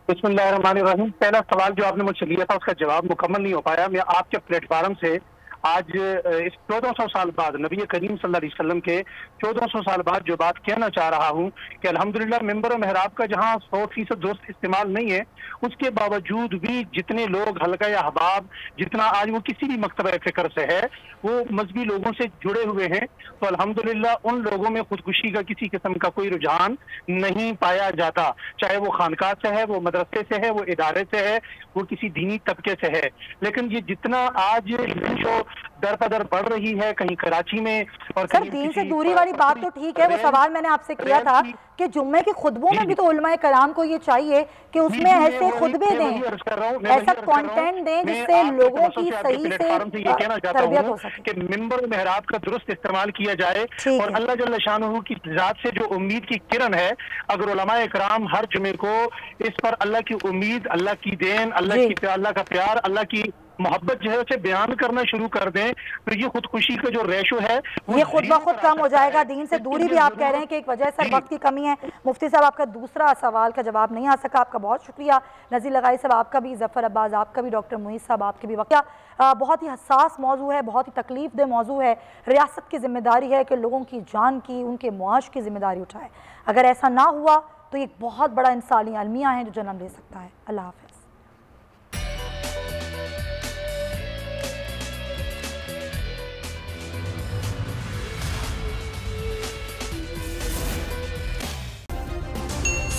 बिस्मिल्लाहिर्रहमानिर्रहीम। पहला सवाल जो आपने मुझसे लिया था उसका जवाब मुकम्मल नहीं हो पाया। मैं आपके प्लेटफार्म से आज इस 1400 साल बाद, नबी करीम सल्लल्लाहु अलैहि वसल्लम के 1400 साल बाद जो बात कहना चाह रहा हूँ कि अल्हम्दुलिल्लाह मिंबर और मेहराब का जहाँ 100% दुरुस्त इस्तेमाल नहीं है, उसके बावजूद भी जितने लोग हल्का या अहबाब, जितना आज वो किसी भी मकतबा फ़िक्र से है, वो मजहबी लोगों से जुड़े हुए हैं, तो अल्हम्दुलिल्लाह उन लोगों में खुदकुशी का किसी किस्म का कोई रुझान नहीं पाया जाता। चाहे वो खानका से है, वो मदरसे से है, वो इदारे से है, वो किसी दीनी तबके से है। लेकिन ये जितना आज जो दर पदर बढ़ रही है कहीं कराची में और सर दीन से दूरी वाली बात तो ठीक है, वो सवाल मैंने आपसे किया था कि जुम्मे के खुतबों में भी तो उलमाए कराम को ये चाहिए कि उसमें ऐसे खुतबे दें, ऐसा कंटेंट दें जिससे लोगों की सही से तरबियत हो सके, कि मिंबर मेहराब का दुरुस्त इस्तेमाल किया जाए। और अल्लाह जल्ल शानहू की जात से जो उम्मीद की किरण है, अगर उलमाए कराम हर जुमे को इस पर अल्लाह की उम्मीद, अल्लाह की देन, अल्लाह का प्यार, अल्लाह की मोहब्बत जो है उसे बयान करना शुरू कर दें, तो ये खुदकुशी का जो रेशो है ये खुद ब खुद कम हो जाएगा। दीन से दूरी भी आप कह रहे हैं कि एक वजह से वक्त की कमी है। मुफ्ती साहब आपका दूसरा सवाल का जवाब नहीं आ सका, आपका बहुत शुक्रिया। नज़ीर लगाई साहब आपका भी, ज़फ़र अब्बास आपका भी, डॉक्टर मुईज़ साहब आपके भी। वक्त बहुत ही हसास मौजू है, बहुत ही तकलीफ दह मौजू है। रियासत की जिम्मेदारी है कि लोगों की जान की, उनके मुआश की जिम्मेदारी उठाए। अगर ऐसा ना हुआ तो एक बहुत बड़ा इंसानी अलमिया है जो जन्म ले सकता है। अल्लाह हाफ़िज़।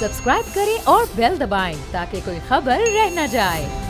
सब्सक्राइब करें और बेल दबाएं ताकि कोई खबर रह न जाए।